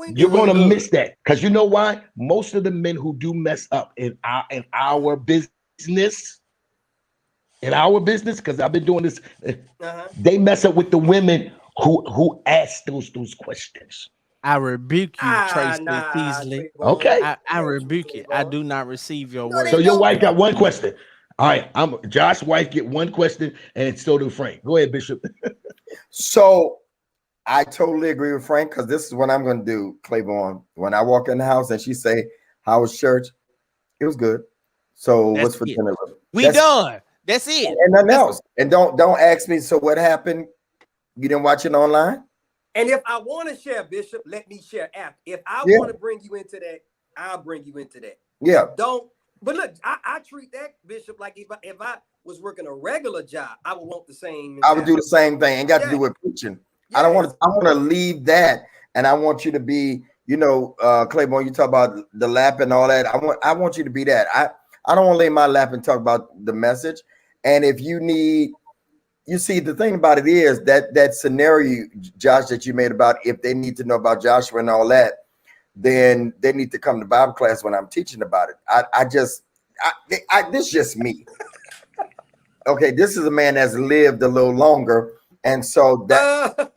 You're gonna miss that because you know why? Most of the men who do mess up in our business, because I've been doing this, they mess up with the women who ask those questions. I rebuke you, Tracy Teasley. Okay. I rebuke it. I do not receive your word. So your wife got one question. All right, Josh's wife get one question, and so do Frank. Go ahead, Bishop. So I totally agree with Frank, because this is what I'm going to do, Claiborne. When I walk in the house and she say, "How was church?" It was good. So what's for dinner? We done. That's it. And nothing else. And don't ask me, so what happened? You didn't watch it online? And if I want to share, Bishop, let me share after. If I want to bring you into that, I'll bring you into that. Yeah. But look, I treat that, Bishop, like if I was working a regular job, I would want the same. I would do the same thing. Ain't got to do with preaching. Yes. I want to leave that, and I want you to be, Claiborne, you talk about the lap and all that. I want you to be that. I don't want to lay my lap and talk about the message. And if you need, you see, the thing about it is that scenario, Josh, that you made about if they need to know about Joshua and all that, then they need to come to Bible class when I'm teaching about it. This is just me. Okay, this is a man that's lived a little longer, and so that,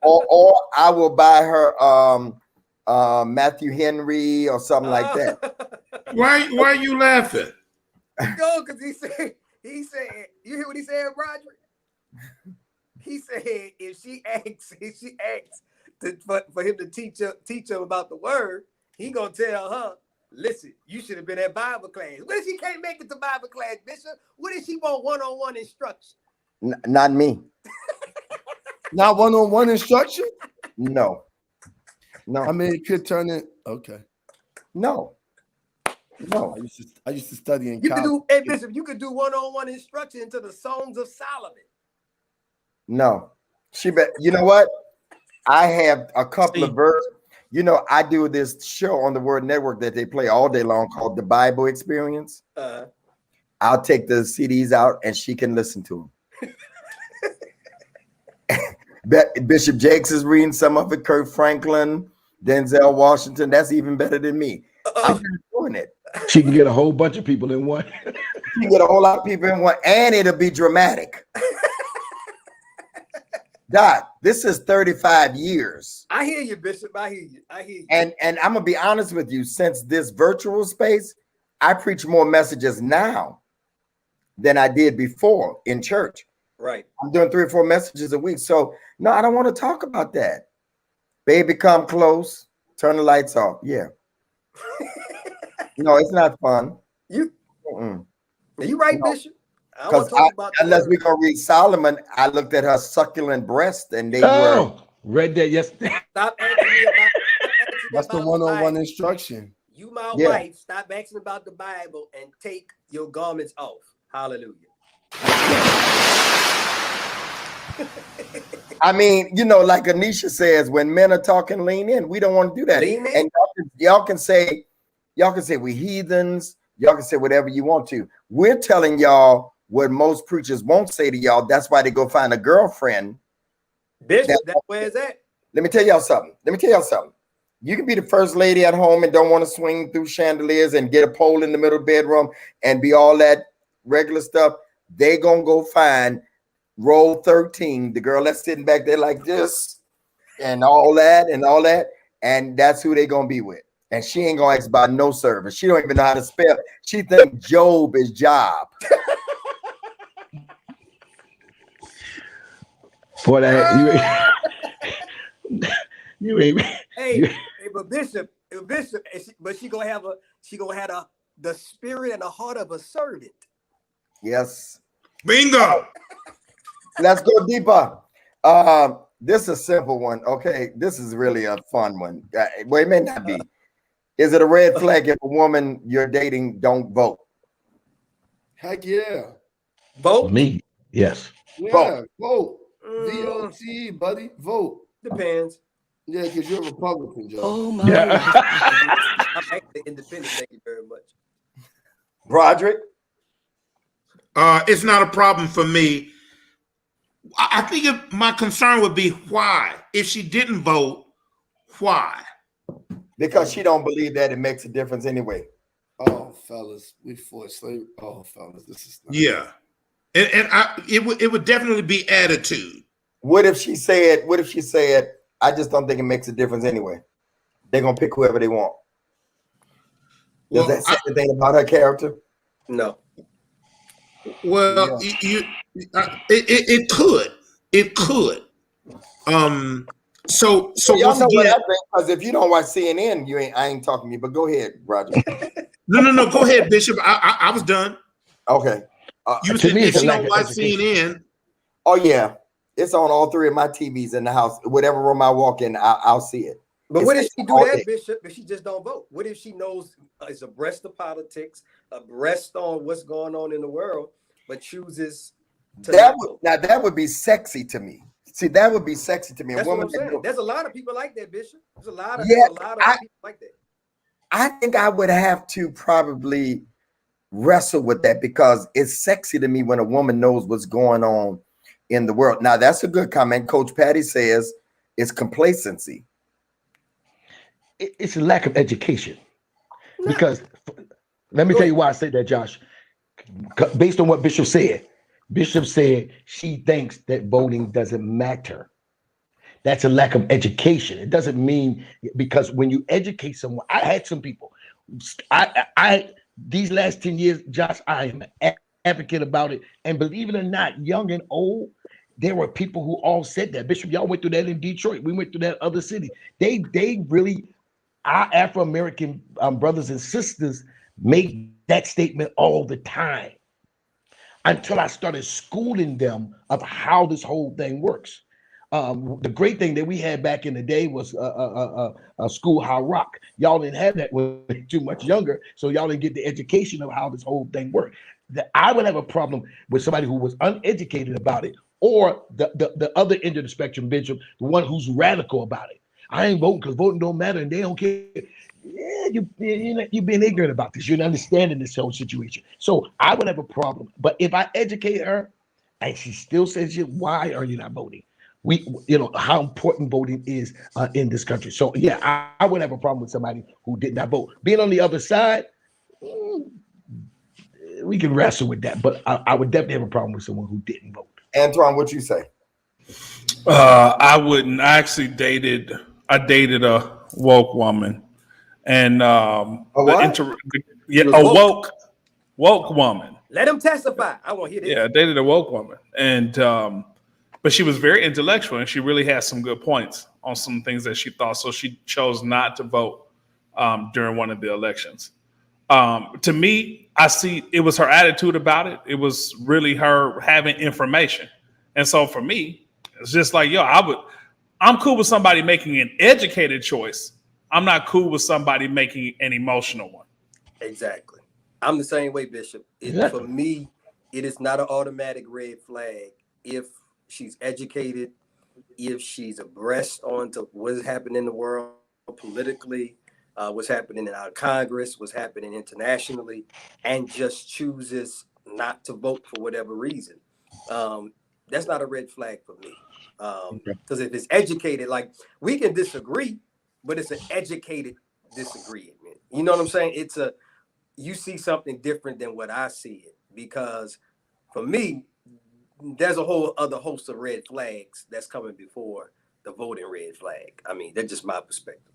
or I will buy her Matthew Henry or something like that. Why are you laughing? No, because he said, you hear what he said, Roderick? He said if she asks for him to teach her about the word, he gonna tell her, listen, you should have been at Bible class. What if she can't make it to Bible class, Bishop? What if she want one-on-one instruction? Not me. Not one-on-one instruction? No. I mean, it could turn it. Okay. No. I used to study in college. Bishop, you could do one-on-one instruction into the Songs of Solomon. No. You know what? I have a couple of verses. I do this show on the Word Network that they play all day long called The Bible Experience. I'll take the CDs out and she can listen to them. Bishop Jakes is reading some of it. Kirk Franklin, Denzel Washington. That's even better than me. I'm not doing it. She can get a whole bunch of people in one. She can get a whole lot of people in one, and it'll be dramatic. Doc, this is 35 years. I hear you, Bishop. I hear you. I hear you. And I'm gonna be honest with you, since this virtual space, I preach more messages now than I did before in church. Right. I'm doing 3 or 4 messages a week. So no, I don't want to talk about that. Baby, come close, turn the lights off. Yeah. No, it's not fun. You Mm-mm. you right, No. Bishop. I want to talk about the unless word. we gonna read Solomon, I looked at her succulent breast and they were Oh, read that yesterday. Stop asking me about. That's the one-on-one instruction. You, my Yeah. wife, stop asking about the Bible and take your garments off. Hallelujah. I mean, you know, like Anisha says, when men are talking, lean in. We don't want to do that. Lean in. And y'all can say we heathens. Y'all can say whatever you want to. We're telling y'all what most preachers won't say to y'all. That's why they go find a girlfriend. Bishop, that's where it's at. Let me tell y'all something. You can be the first lady at home and don't want to swing through chandeliers and get a pole in the middle of the bedroom and be all that regular stuff. They gonna go find row 13, the girl that's sitting back there like this and all that, and that's who they gonna be with. And she ain't gonna ask about no service. She don't even know how to spell. She think Job is Job. For that, you ain't. Hey, but Bishop, but she gonna have the spirit and the heart of a servant. Yes. Bingo. Let's go deeper. This is a simple one. Okay, this is really a fun one. Well, it may not be. Is it a red flag if a woman you're dating don't vote? Heck yeah. Vote? Me, yes. Yeah, vote. Mm, V-O-T, buddy, vote. depends. Yeah, because you're a Republican, Joe. Oh my Yeah. I'm actually independent, thank you very much. Broderick? It's not a problem for me. I think my concern would be why. If she didn't vote, why? Because she don't believe that it makes a difference anyway. Oh, fellas, we fought slavery. Oh, fellas, this is not Yeah, and it would definitely be attitude. What if she said, I just don't think it makes a difference anyway? They're gonna pick whoever they want. Does Well, that say anything about her character? No. Well, it could. So Y'all once know what I again, think, because if you don't watch CNN, I ain't talking to you. But go ahead, Roger. no. Go ahead, Bishop. I was done. Okay. You To said me, if it's a she lack don't of watch education. CNN. Oh yeah, it's on all 3 of my TVs in the house. Whatever room I walk in, I'll see it. But what if she do all that, day. Bishop, if she just don't vote? What if she knows is abreast of politics, abreast on what's going on in the world, but chooses to not vote? That would be sexy to me. See, that would be sexy to me. That's A what woman I'm saying. that- There's a lot of people like that, Bishop. There's a lot of Yeah, people like that. I think I would have to probably wrestle with that because it's sexy to me when a woman knows what's going on in the world. Now, that's a good comment. Coach Patty says it's complacency. It's a lack of education. Because let me tell you why I say that, Josh. Based on what Bishop said she thinks that voting doesn't matter. That's a lack of education. It doesn't mean, because when you educate someone, I had some people. I these last 10 years, Josh, I am an advocate about it. And believe it or not, young and old, there were people who all said that. Bishop, y'all went through that in Detroit. We went through that other city. They really, our Afro-American brothers and sisters make that statement all the time until I started schooling them of how this whole thing works. The great thing that we had back in the day was a Schoolhouse Rock. Y'all didn't have that when you were too much younger, so y'all didn't get the education of how this whole thing worked. I would have a problem with somebody who was uneducated about it, or the other end of the spectrum, Bishop, the one who's radical about it. I ain't voting because voting don't matter and they don't care. Yeah, you're being ignorant about this. You're not understanding this whole situation. So I would have a problem. But if I educate her and she still says, why are you not voting? How important voting is in this country. So yeah, I would have a problem with somebody who did not vote. Being on the other side, we can wrestle with that. But I would definitely have a problem with someone who didn't vote. Antoine, what you say? I wouldn't. I actually dated a woke woman, and what? yeah, was a woke. woke woman. Let him testify. I want to hear this. Yeah, I dated a woke woman, and but she was very intellectual, and she really had some good points on some things that she thought. So she chose not to vote during one of the elections. To me, I see it was her attitude about it. It was really her having information, and so for me, it's just like, yo, I'm cool with somebody making an educated choice. I'm not cool with somebody making an emotional one. Exactly. I'm the same way, Bishop. Exactly. For me, it is not an automatic red flag if she's educated, if she's abreast on to what is happening in the world politically, what's happening in our Congress, what's happening internationally, and just chooses not to vote for whatever reason. That's not a red flag for me. Because if it's educated, like, we can disagree, but it's an educated disagreement. You know what I'm saying? You see something different than what I see it, because for me, there's a whole other host of red flags that's coming before the voting red flag. I mean, that's just my perspective.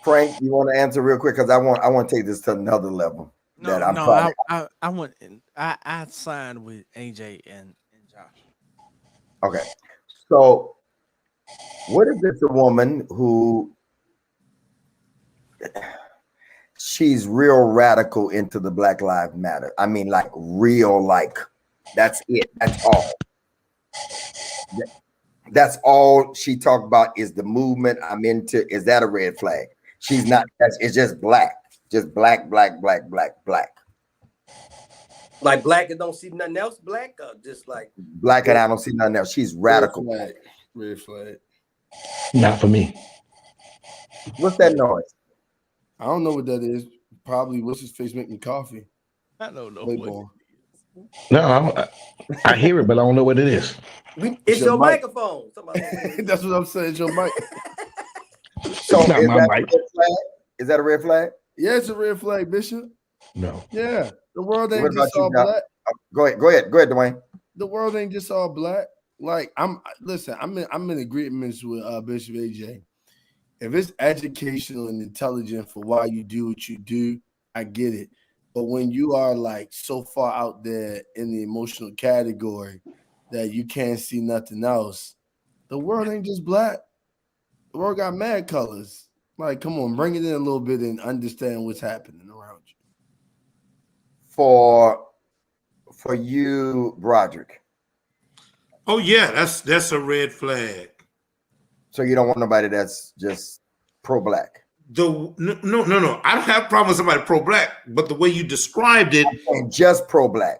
Frank, you want to answer real quick, because I want to take this to another level. I signed with AJ and Josh. Okay, so what if it's a woman who she's real radical into the Black Lives Matter? I mean, like real, like that's it. That's all. That's all she talked about is the movement I'm into. Is that a red flag? She's not. It's just black, black. Like black and don't see nothing else black, or just like black and I don't see nothing else. She's radical. Red flag. Not for me. What's that noise? I don't know what that is. Probably what's his face making coffee. I don't know. Playboy. No, I hear it, but I don't know what it is. it's your mic. microphone. That's what I'm saying. It's your mic. So It's not is my that mic. a red flag? Is that a red flag? Yeah, it's a red flag, Bishop. No. Yeah, the world What ain't about just you, all Doc? black. Go ahead, Dwayne. The world ain't just all black. Like I'm in agreement with Bishop AJ. If it's educational and intelligent for why you do what you do, I get it. But when you are like so far out there in the emotional category that you can't see nothing else, the world ain't just black. The world got mad colors. Like, come on, bring it in a little bit and understand what's happening around you. For you, Broderick. Oh yeah, that's a red flag. So you don't want nobody that's just pro-black. No. I don't have a problem with somebody pro-black, but the way you described it, And just pro-black.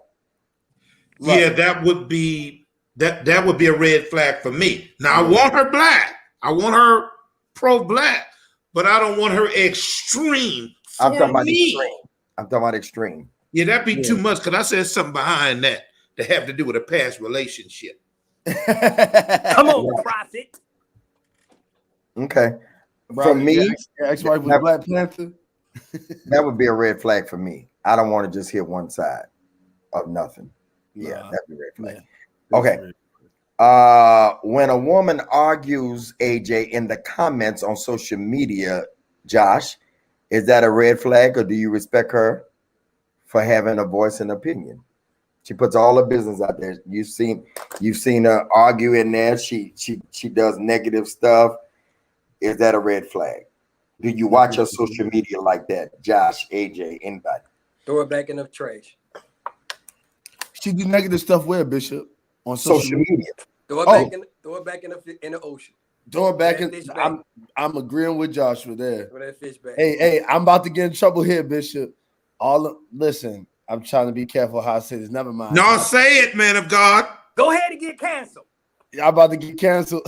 yeah, that would be a red flag for me. Now I want her black. I want her pro-black, but I don't want her extreme. I'm talking about me. extreme. I'm talking about extreme. Yeah, that'd be too much, because I said something behind that have to do with a past relationship. come on, prophet. Okay. Bro, For me, ex-wife was Black Panther. that would be a red flag for me. I don't want to just hit one side of nothing. Yeah, Nah. that'd be a red flag. Yeah. Okay. When a woman argues, AJ, in the comments on social media, Josh, is that a red flag, or do you respect her for having a voice and opinion? She puts all her business out there. You've seen her argue in there. She does negative stuff. Is that a red flag? Do you watch her social media like that, Josh, AJ, anybody? Throw it back in the trash. She do negative stuff where, Bishop? On Social media. Throw it back in the ocean. Throw it back That in. fish back. I'm agreeing with Joshua there. Throw that fish back. Hey, I'm about to get in trouble here, Bishop. Listen, I'm trying to be careful how I say this. Never mind. No, say it, man of God. Go ahead and get canceled. I'm about to get canceled.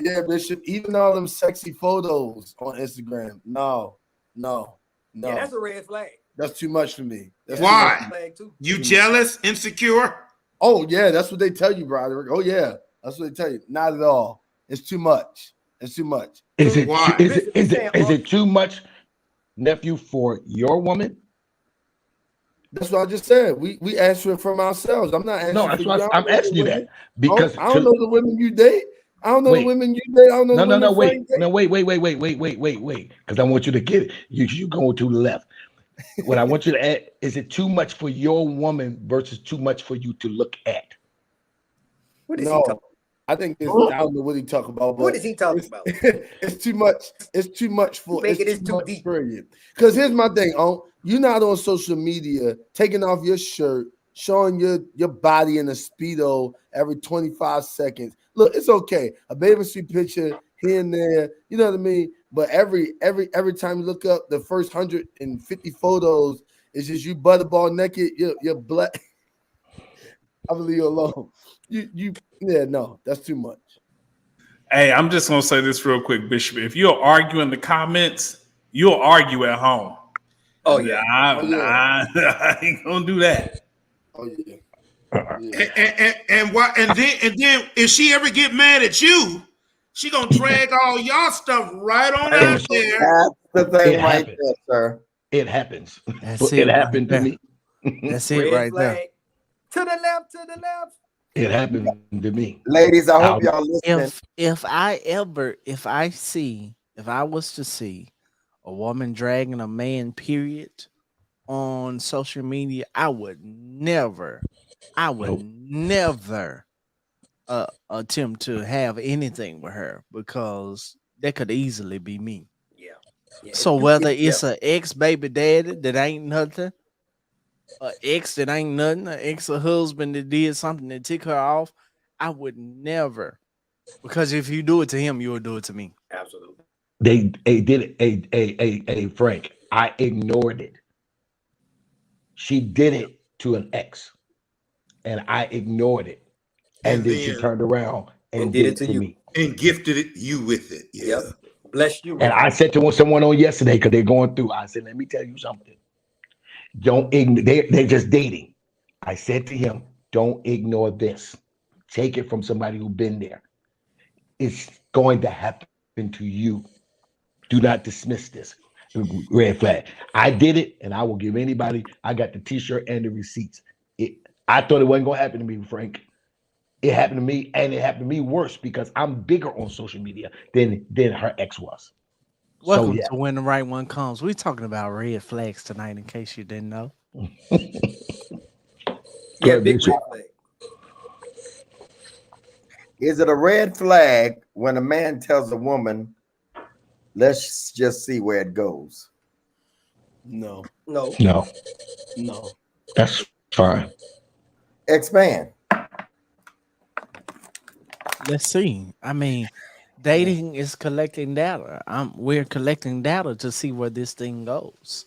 Yeah, Bishop. Even all them sexy photos on Instagram. No. Yeah, that's a red flag. That's too much for me. That's Why? too much. Flag too. You jealous, insecure? Oh, yeah, that's what they tell you, Broderick. Oh, yeah, that's what they tell you. Not at all. It's too much. It's too much. Is it Why? is it too much, nephew, for your woman? That's what I just said. We answer it from ourselves. I'm not answering. No, that's for why you. I'm asking you that because I don't know the women you date. I don't know the Wait. women you date. I don't know the women wait, Frank date. no, wait, because I want you to get it. You going to the left. What I want you to add is it too much for your woman versus too much for you to look at? What is he No, talking? I think it's, I don't know what he talking about. But What is he talking about? It's too much. It's too much for. Make It's it too much deep. for you. Because here's my thing. You're not on social media taking off your shirt, showing your body in a Speedo every 25 seconds. Look, it's okay. A bathing suit picture here and there. You know what I mean? But every time you look up, the first 150 photos is just you butterball naked. You're black. I'm gonna leave you alone. No, that's too much. Hey, I'm just gonna say this real quick, Bishop. If you'll argue in the comments, you'll argue at home. Oh yeah. I ain't gonna do that. Oh yeah. And why? And then if she ever get mad at you, she gonna drag all y'all stuff right on out there. That's the thing It right happens. there, sir. It happens. That's It it happened right to me. That's it Red right there. flag. To the left, to the left. It happened to me. Ladies, I hope I'll- y'all listening. If I was to see a woman dragging a man, period, on social media, I would never attempt to have anything with her because that could easily be me. Yeah. So whether it's an ex baby daddy that ain't nothing, an ex that ain't nothing, an ex husband that did something that ticked her off, I would never. Because if you do it to him, you will do it to me. Absolutely. They did it. A Frank. I ignored it. She did it to an ex, and I ignored it. And then she turned around and did it to me. And gifted it you with it. Yeah. Yep. Bless you. And I said to someone on yesterday because they're going through. I said, "Let me tell you something. Don't ignore. They're just dating." I said to him, "Don't ignore this. Take it from somebody who's been there. It's going to happen to you. Do not dismiss this." Red flag. I did it, and I will give anybody. I got the T-shirt and the receipts. I thought it wasn't going to happen to me, Frank. It happened to me, and it happened to me worse because I'm bigger on social media than her ex was. Welcome So, yeah. to When the Right One Comes. We're talking about red flags tonight, in case you didn't know. Yeah, big red flag. Is it a red flag when a man tells a woman, let's just see where it goes? No. No. No, No. that's fine. Expand. Let's see. I mean, dating is collecting data. We're collecting data to see where this thing goes.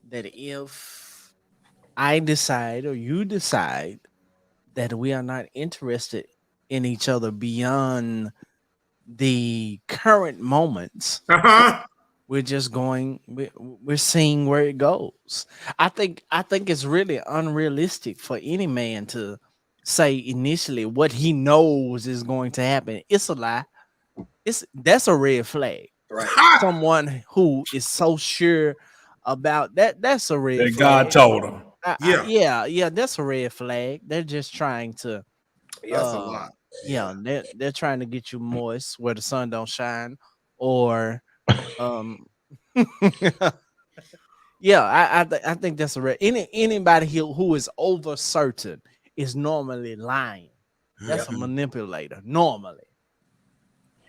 That if I decide or you decide that we are not interested in each other beyond the current moments, we're just going. We're seeing where it goes. I think it's really unrealistic for any man to say initially what he knows is going to happen. It's a lie. That's a red flag. Right. Someone who is so sure about that. That's a red That flag. God told him. Yeah. That's a red flag. They're just trying to. That's a lot. Yeah, they're trying to get you moist where the sun don't shine, or yeah, I think that's a red. Anybody who is over certain is normally lying. That's a manipulator. Normally,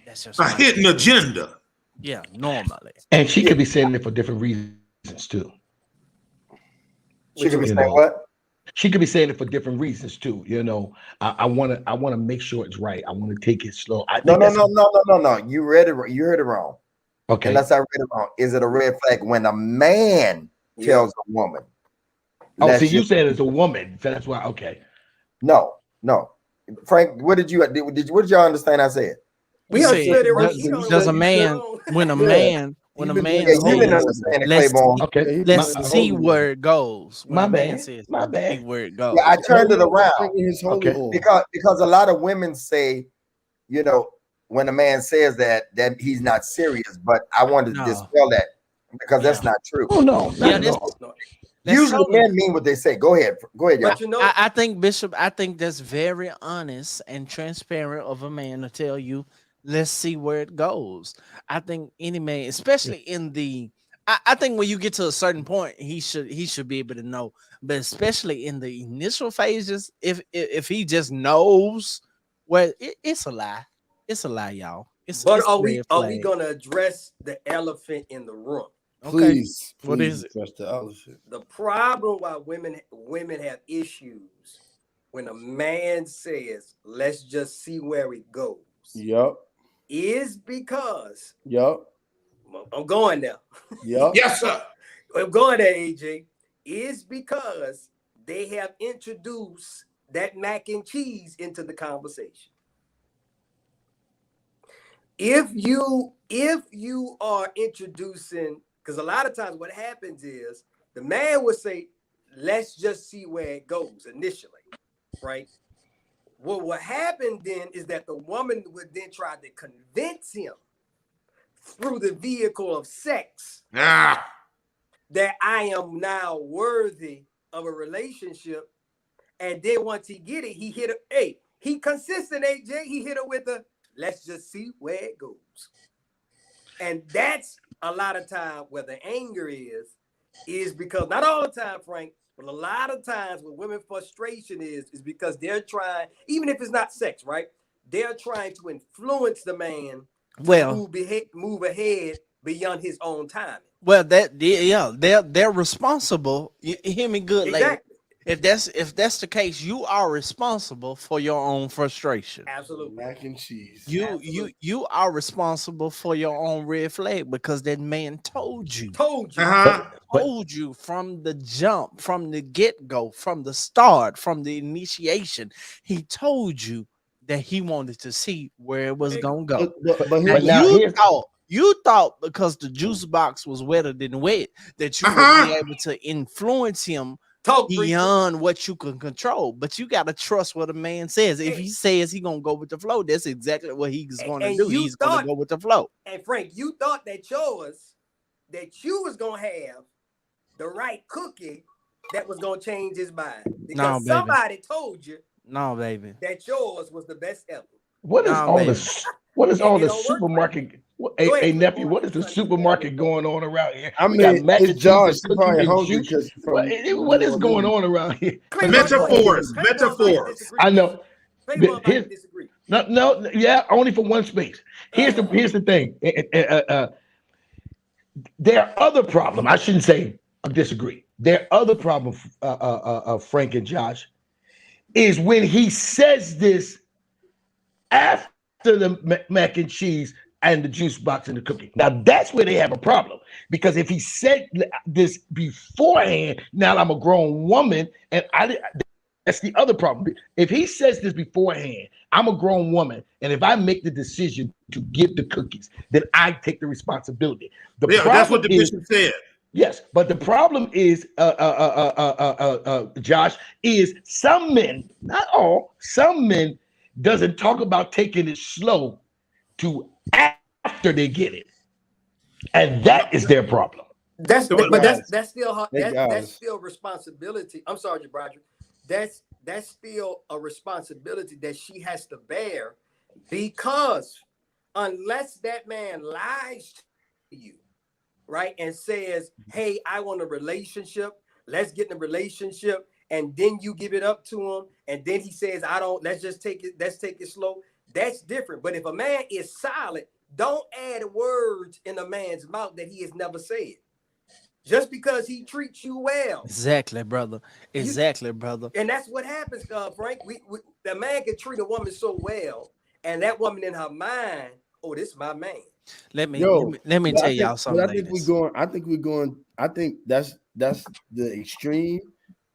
that's just A my hidden agenda. Yeah, normally. And she could be saying it for different reasons too. She could be You saying know. what? She could be saying it for different reasons too. You know, I want to make sure it's right. I want to take it slow. I No. think that's- You read it. You heard it wrong. Okay. Unless I read it wrong. Is it a red flag when a man tells a woman? Oh, let's see, you just- said it's a woman, so that's why. Okay. No. Frank, what did y'all understand? I said. We You understood said, it right. does a man when a man Yeah, you didn't understand it, let's Claiborne. Okay. let's My- see where it goes. When My a man bad. says, My let's bad. see where it goes. Yeah, I turned it around His holy Okay. oil. because a lot of women say, you know, when a man says that he's not serious, but I wanted to No. dispel that because that's not true. Oh no. Yeah, Not at this- all. Usually totally- men mean what they say. Go ahead, y'all. But you know, I think Bishop, I think that's very honest and transparent of a man to tell you, let's see where it goes. I think any man, especially in the I think when you get to a certain point, he should be able to know. But especially in the initial phases, if he just knows, well, it's a lie. It's a lie, y'all. It's but it's are a we red are we flag. gonna address the elephant in the room? Okay. Please, What please is it? address the elephant. The problem why women have issues when a man says, "Let's just see where it goes," Yep. is because Yep. I'm going there. Yep. Yes, sir. I'm going there, AJ. Is because they have introduced that mac and cheese into the conversation. If you are introducing, because a lot of times what happens is the man would say, let's just see where it goes initially, right? What will happen then is that the woman would then try to convince him through the vehicle of sex Ah, that I am now worthy of a relationship. And then once he get it, he hit her. Hey, he consistent, AJ. He hit her with the let's just see where it goes. And that's a lot of time where the anger is because not all the time, Frank, but a lot of times when women frustration is because they're trying, even if it's not sex, right? They're trying to influence the man Well, move ahead beyond his own timing. well, they're responsible. You hear me good, lady. Exactly. If that's the case, you are responsible for your own frustration. Absolutely. Mac and cheese. You are responsible for your own red flag because that man told you uh-huh. told you from the jump, from the get-go, from the start, from the initiation. He told you that he wanted to see where it was gonna go. But Now, here's now you thought because the juice box was wetter than wet that you would be able to influence him Talk preacher. beyond what you can control. But you gotta trust what a man says. If he says he's gonna go with the flow, that's exactly what he's gonna And do. you He's gonna thought- go with the flow. And Frank, you thought that you was gonna have the right cookie that was gonna change his mind because No, baby. somebody told you No, baby. that yours was the best ever. What is Nah, all baby. this? What is all It the don't work, supermarket? Go Hey, ahead, hey, Clint. nephew, what is the supermarket going on around here? I We got mean, mac and it's cheese Josh. and He's cookies probably and hungry juice. because What is going on around here? Clint, Metaphors, Clint, metaphors. I know. Clint, But I here- disagree. No, yeah, only for one space. Here's the thing. There are other problems. I shouldn't say I disagree. There are other problems, Frank and Josh, is when he says this after the mac and cheese and the juice box and the cookie. Now that's where they have a problem, because if he said this beforehand, now I'm a grown woman and that's the other problem. If he says this beforehand, I'm a grown woman, and if I make the decision to give the cookies, then I take the responsibility. The Yeah, that's what the problem is, bishop said. yes, but the problem is, Josh, is some men, not all, some men doesn't talk about taking it slow to after they get it, and that is their problem. That's still hard. Hey, That's guys. still responsibility. I'm sorry, Broderick. That's still a responsibility that she has to bear, because unless that man lies to you, right, and says, "Hey, I want a relationship. Let's get in a relationship," and then you give it up to him, and then he says, "I don't. Let's take it slow." That's different. But if a man is solid, don't add words in a man's mouth that he has never said. Just because he treats you well. Exactly, brother. Exactly, brother. And that's what happens, Frank. The man can treat a woman so well, and that woman in her mind, oh, this is my man. Let me Yo, tell But y'all something. I think we're going. I think that's the extreme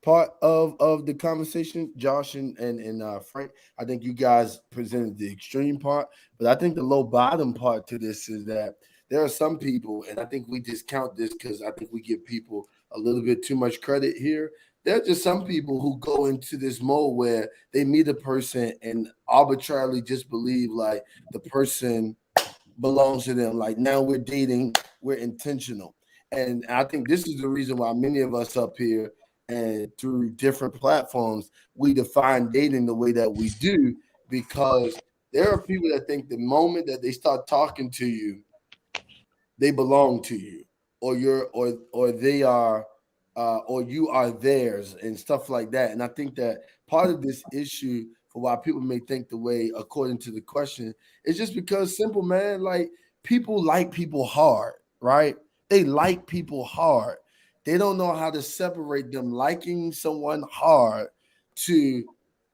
part of the conversation, Josh and Frank. I think you guys presented the extreme part, but I think the low bottom part to this is that there are some people, and I think we discount this because I think we give people a little bit too much credit here. There are just some people who go into this mode where they meet a person and arbitrarily just believe like the person belongs to them. Like, now we're dating, we're intentional. and I think this is the reason why many of us up here and through different platforms, we define dating the way that we do, because there are people that think the moment that they start talking to you, they belong to you, or they are, or you are theirs, and stuff like that. And I think that part of this issue for why people may think the way, according to the question, is just because simple, man. Like, people like people hard, right? They like people hard. They don't know how to separate them liking someone hard to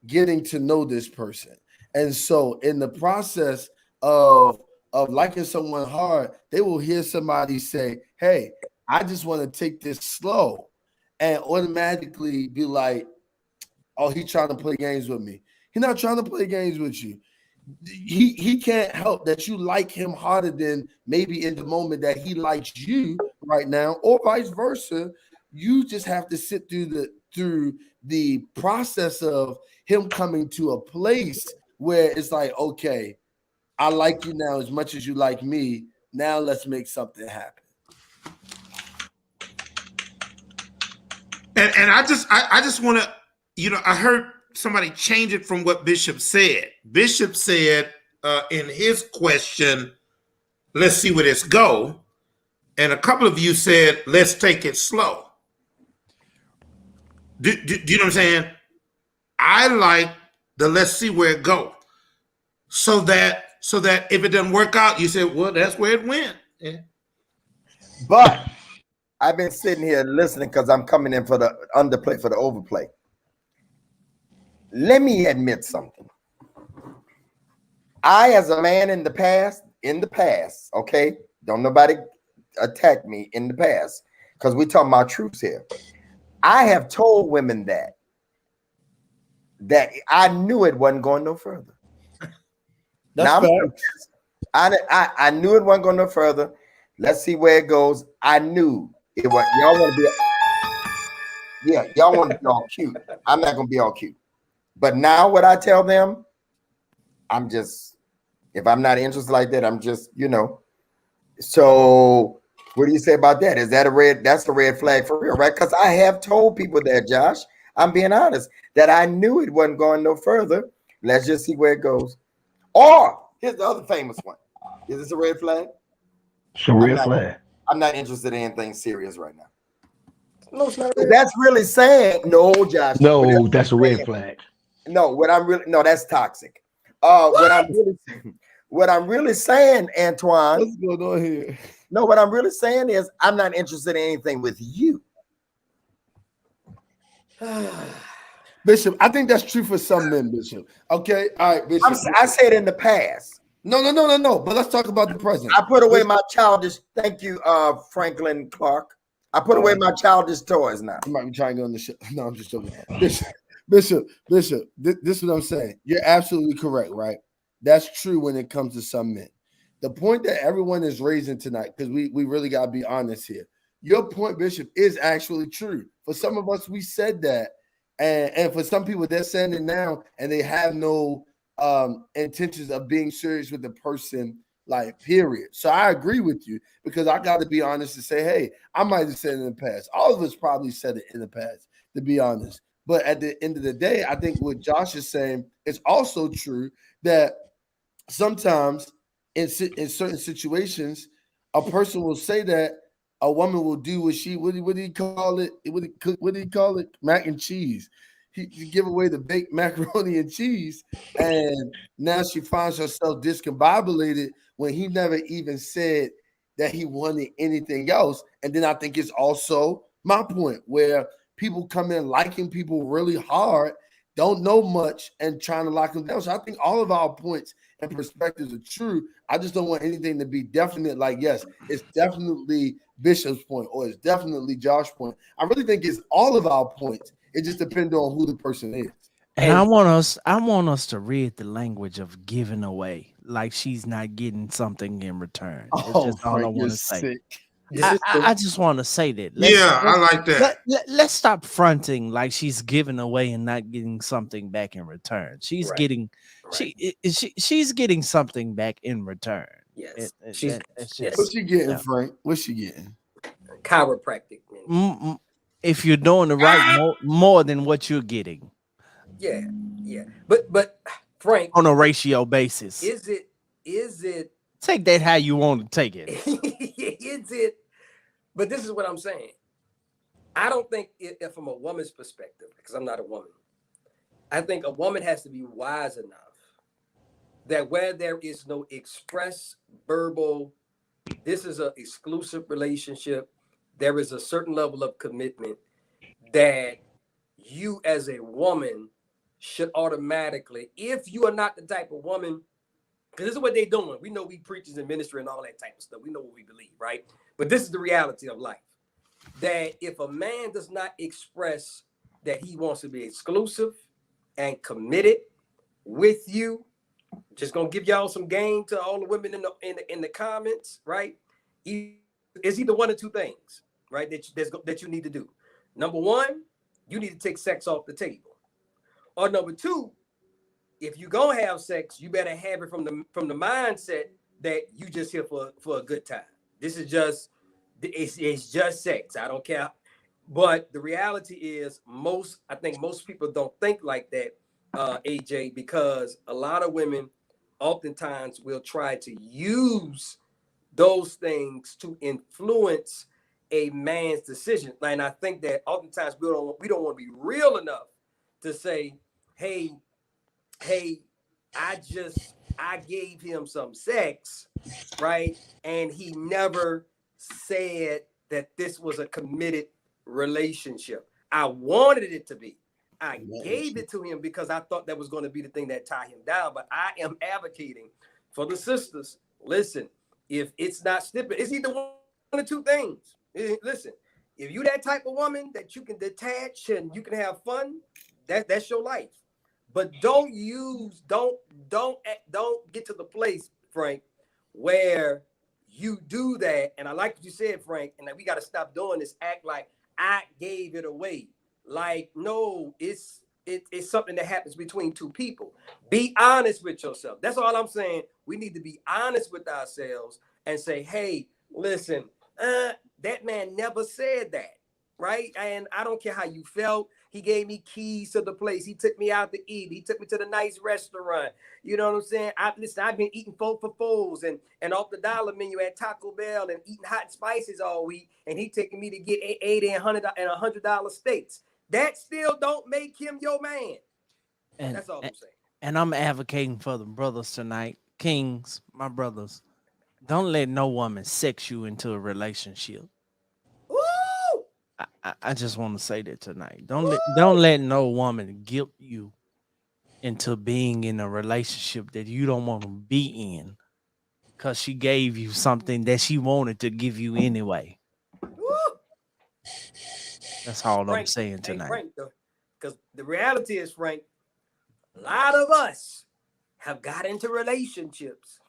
getting to know this person. And so in the process of liking someone hard, they will hear somebody say, hey, I just want to take this slow, and automatically be like, oh, he's trying to play games with me. He's not trying to play games with you. He can't help that you like him harder than maybe in the moment that he likes you right now, or vice versa. You just have to sit through the process of him coming to a place where it's like, okay, I like you now as much as you like me. Now let's make something happen. And I just want to, I heard somebody change it from what Bishop said. Bishop said in his question, let's see where this go. And a couple of you said, let's take it slow. Do you know what I'm saying? I like the let's see where it go. So that if it doesn't work out, you say, well, that's where it went. Yeah. But I've been sitting here listening because I'm coming in for the underplay, for the overplay. Let me admit something. I, as a man in the past, okay, don't nobody attack me in the past, because we're talking about truths here. I have told women that I knew it wasn't going no further. That's I knew it wasn't going no further. Let's see where it goes. I knew it was. Y'all want to be, y'all want to be all cute. I'm not going to be all cute. But now what I tell them, I'm just, if I'm not interested like that, I'm just, So what do you say about that? Is that that's a red flag for real, right? Because I have told people that, Josh, I'm being honest, that I knew it wasn't going no further. Let's just see where it goes. Or here's the other famous one. Is this a red flag? It's a red flag. I'm not interested in anything serious right now. No, it's not. That's really saying no, Josh. No, that's a red flag. No, that's toxic. What I'm really saying, Antoine. What's going on here? No, what I'm really saying is I'm not interested in anything with you. Bishop, I think that's true for some men, Bishop. Okay, all right, Bishop. I said in the past. No. But let's talk about the present. I put away my childish. Thank you, Franklin Clark. I put away my childish toys now. You might be trying to go on the show. No, I'm just joking. Bishop. This is what I'm saying. You're absolutely correct, right? That's true when it comes to some men. The point that everyone is raising tonight, because we really got to be honest here. Your point, Bishop, is actually true. For some of us, we said that. And for some people, they're saying it now, and they have no intentions of being serious with the person, like, period. So I agree with you, because I got to be honest and say, hey, I might have said it in the past. All of us probably said it in the past, to be honest. But at the end of the day, I think what Josh is saying is also true, that sometimes in certain situations, a person will say that a woman will do what do he call it? What do he call it? Mac and cheese. He give away the baked macaroni and cheese, and now she finds herself discombobulated when he never even said that he wanted anything else. And then I think it's also my point, where people come in liking people really hard, don't know much, and trying to lock them down. So I think all of our points and perspectives are true. I just don't want anything to be definite, like, yes, it's definitely Bishop's point, or it's definitely Josh's point. I really think it's all of our points. It just depends on who the person is. And I want us to read the language of giving away, like she's not getting something in return. That's just all I want to say. I just want to say that. I like that. Let's stop fronting like she's giving away and not getting something back in return. She's getting she's getting something back in return. Yes. What's she getting, Frank? What's she getting? chiropractic. If you're doing the right more than what you're getting. Yeah. But Frank, on a ratio basis. Is it take that how you want to take it? Is it? But this is what I'm saying. I don't think if from a woman's perspective, because I'm not a woman, I think a woman has to be wise enough that where there is no express verbal, this is an exclusive relationship, there is a certain level of commitment that you as a woman should automatically, if you are not the type of woman, because this is what they're doing. We know we preachers in ministry and all that type of stuff. We know what we believe, right? But this is the reality of life. That if a man does not express that he wants to be exclusive and committed with you, just gonna give y'all some game to all the women in the comments, right? It's either one or two things, right? That you need to do. Number one, you need to take sex off the table. Or number two, if you're gonna have sex, you better have it from the mindset that you just here for a good time. This is just it's just sex. I don't care. But the reality is I think most people don't think like that, AJ, because a lot of women oftentimes will try to use those things to influence a man's decision. And I think that oftentimes we don't want to be real enough to say, hey, I gave him some sex, right? And he never said that this was a committed relationship. I wanted it to be. I gave it to him because I thought that was going to be the thing that tied him down. But I am advocating for the sisters. Listen, if it's not stipulated, it's either one or two things. Listen, if you that type of woman that you can detach and you can have fun, that's your life. But don't get to the place, Frank, where you do that. And I like what you said, Frank, and we got to stop doing this. Act like I gave it away. Like, no, it's something that happens between two people. Be honest with yourself. That's all I'm saying. We need to be honest with ourselves and say, hey, listen, that man never said that, right? And I don't care how you felt. He gave me keys to the place. He took me out to eat. He took me to the nice restaurant. You know what I'm saying? I've been eating 4 for $4s and off the dollar menu at Taco Bell and eating hot spices all week. And he taking me to get $80 and $100 steaks. That still don't make him your man. And that's all I'm saying. And I'm advocating for the brothers tonight. Kings, my brothers, don't let no woman sex you into a relationship. I just want to say that tonight. Don't let no woman guilt you into being in a relationship that you don't want to be in because she gave you something that she wanted to give you anyway. That's all Frank, I'm saying tonight. Because the reality is, Frank, a lot of us have got into relationships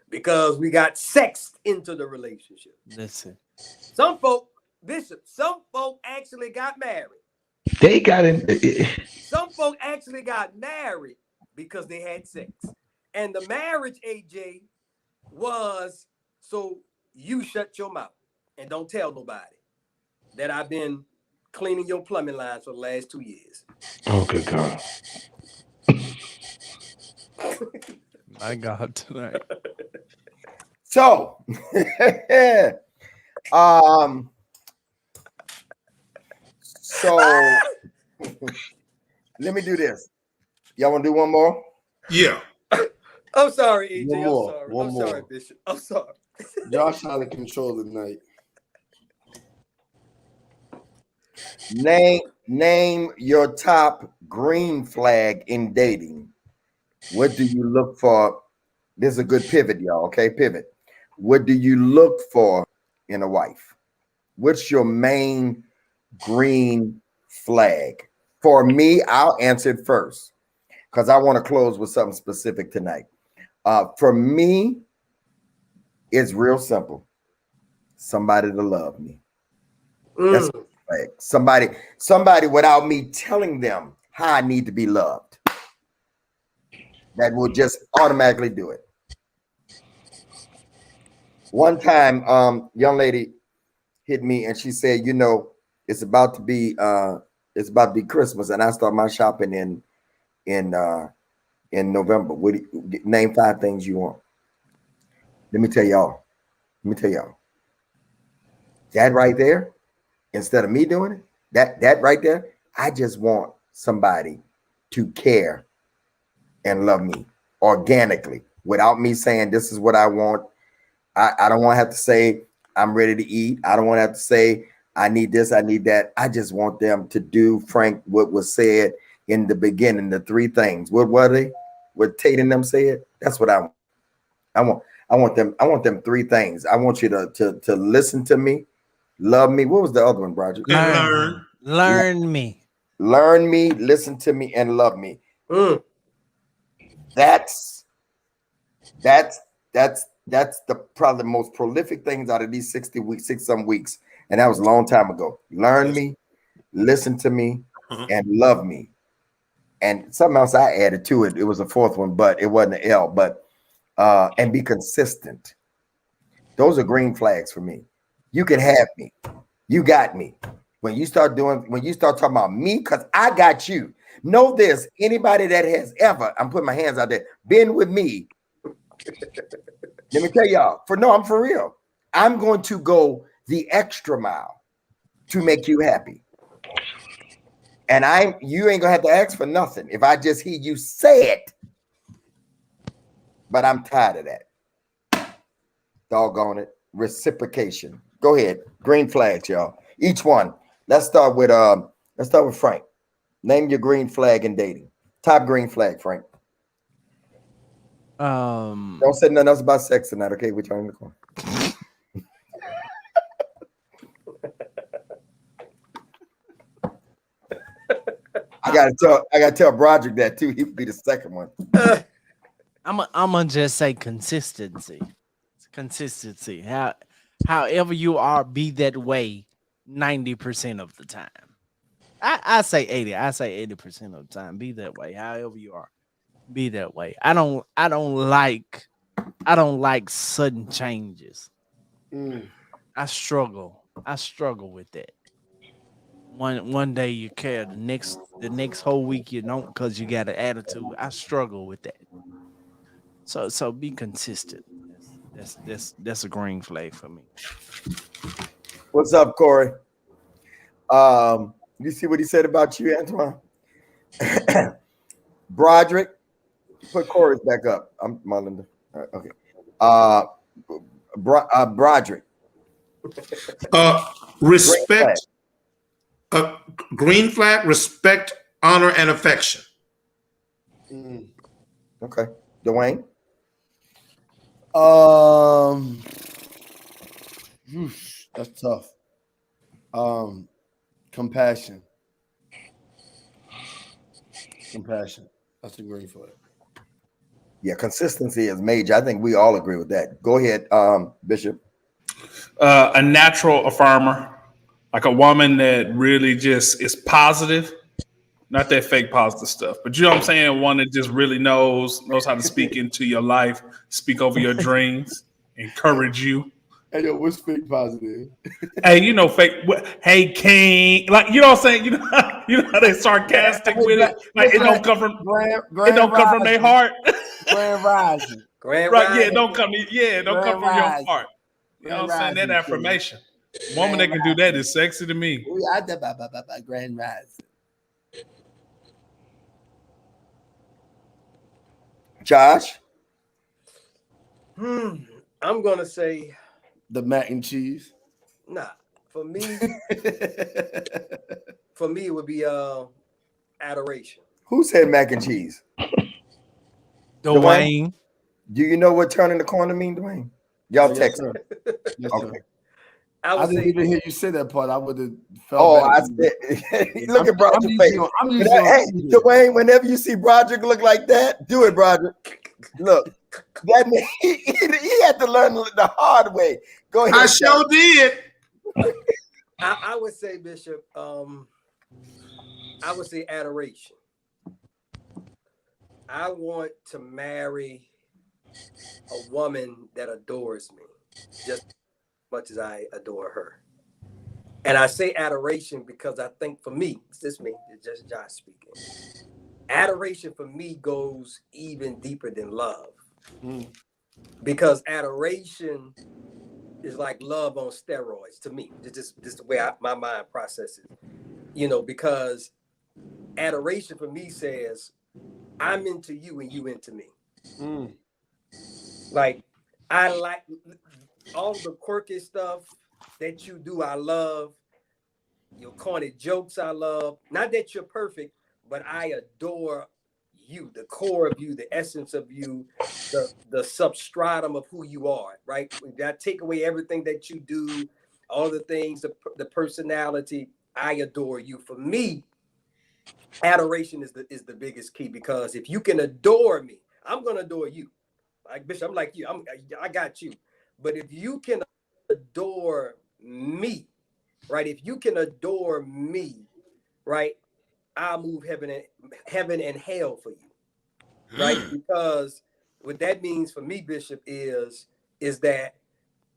because we got sexed into the relationship. Listen, some folk actually got married. They got in. Some folk actually got married because they had sex. And the marriage, AJ, was so you shut your mouth and don't tell nobody that I've been cleaning your plumbing lines for the last 2 years. Oh, good God. My God, tonight. So, so let me do this. Y'all want to do one more? Yeah. I'm sorry, AJ. One more. I'm sorry, Bishop. I'm sorry. Josh out of control tonight. Name your top green flag in dating. What do you look for? This is a good pivot, y'all. Okay, pivot. What do you look for in a wife? What's your main green flag? For me, I'll answer it first because I want to close with something specific tonight. For me, it's real simple. Somebody to love me. That's a flag. Somebody without me telling them how I need to be loved. That will just automatically do it. One time, young lady, hit me and she said, it's about to be Christmas, and I start my shopping in November. Name 5 things you want. Let me tell y'all. That right there, instead of me doing it, that right there, I just want somebody to care and love me organically without me saying this is what I want. I don't want to have to say I'm ready to eat. I don't want to have to say I need this, I need that. I just want them to do, Frank, what was said in the beginning, the 3 things. What were they? What Tate and them said? That's what I want. I want them 3 things. I want you to listen to me, love me. What was the other one, Roger? Learn me. Learn me, listen to me, and love me. That's probably the most prolific things out of these 60 some weeks. And that was a long time ago. Learn me, listen to me, and love me. And something else I added to it. It was a 4th one, but it wasn't an L. But and be consistent. Those are green flags for me. You can have me. You got me. When you start talking about me, because I got you. Know this, anybody that has ever, I'm putting my hands out there, been with me. Let me tell y'all, I'm for real. I'm going to go the extra mile to make you happy. And you ain't gonna have to ask for nothing if I just hear you say it. But I'm tired of that. Doggone it. Reciprocation. Go ahead. Green flags, y'all. Each one. Let's start with Frank. Name your green flag in dating. Top green flag, Frank. Don't say nothing else about sex tonight, okay? We're trying to go. I gotta tell Broderick that too. He would be the second one. I'm gonna just say consistency. Consistency. However you are, be that way 90% of the time. I say 80. I say 80% of the time. Be that way. However you are, be that way. I don't like sudden changes. I struggle with that. One day you care, the next whole week you don't, because you got an attitude. I struggle with that. So be consistent. That's a green flag for me. What's up, Corey? You see what he said about you, Antoine? Broderick, put Corey's back up. I'm Melinda. Okay. Broderick. Respect. Green flag, respect, honor, and affection. Okay. Dwayne. That's tough. Compassion. That's a green flag. Yeah, consistency is major. I think we all agree with that. Go ahead, Bishop. A natural affirmer, like a woman that really just is positive, not that fake positive stuff, but you know what I'm saying? One that just really knows how to speak into your life, speak over your dreams, encourage you. Hey, yo, what's fake positive? Hey, fake. Hey, King, like you know what I'm saying. You know how they sarcastic with it. Like it don't come from their heart. Grand rising. Grand Right? rising. Yeah, don't come from your heart. You know what I'm saying? That Rising, affirmation. Woman that can do that is sexy to me. Grand rising. Josh. I'm gonna say the mac and cheese. Nah, for me, it would be adoration. Who said mac and cheese? Dwayne. Do you know what turning the corner mean, Dwayne? Y'all text me. Yes, Okay. I didn't even hear you say that part. I would have felt. Oh, I said, look at Broderick's face. Hey, Dwayne, whenever you see Broderick look like that, do it, Broderick. Look, that means he had to learn the hard way. Go ahead. I sure did. I would say, Bishop, I would say adoration. I want to marry a woman that adores me just as much as I adore her. And I say adoration because I think for me, it's just me, it's just Josh speaking. Adoration for me goes even deeper than love. Because adoration is like love on steroids to me. It's just the way my mind processes, you know, because adoration for me says, I'm into you and you into me. Like, I like all the quirky stuff that you do. I love your corny jokes. I love, not that you're perfect, but I adore you, the core of you, the essence of you, the substratum of who you are, right? I take away everything that you do, all the things, the personality. I adore you. For me, adoration is the biggest key, because if you can adore me, I'm gonna adore you. Like Bishop, I'm like you. I got you. But if you can adore me, right? If you can adore me, right? I'll move heaven and hell for you, right? Because what that means for me, Bishop, is that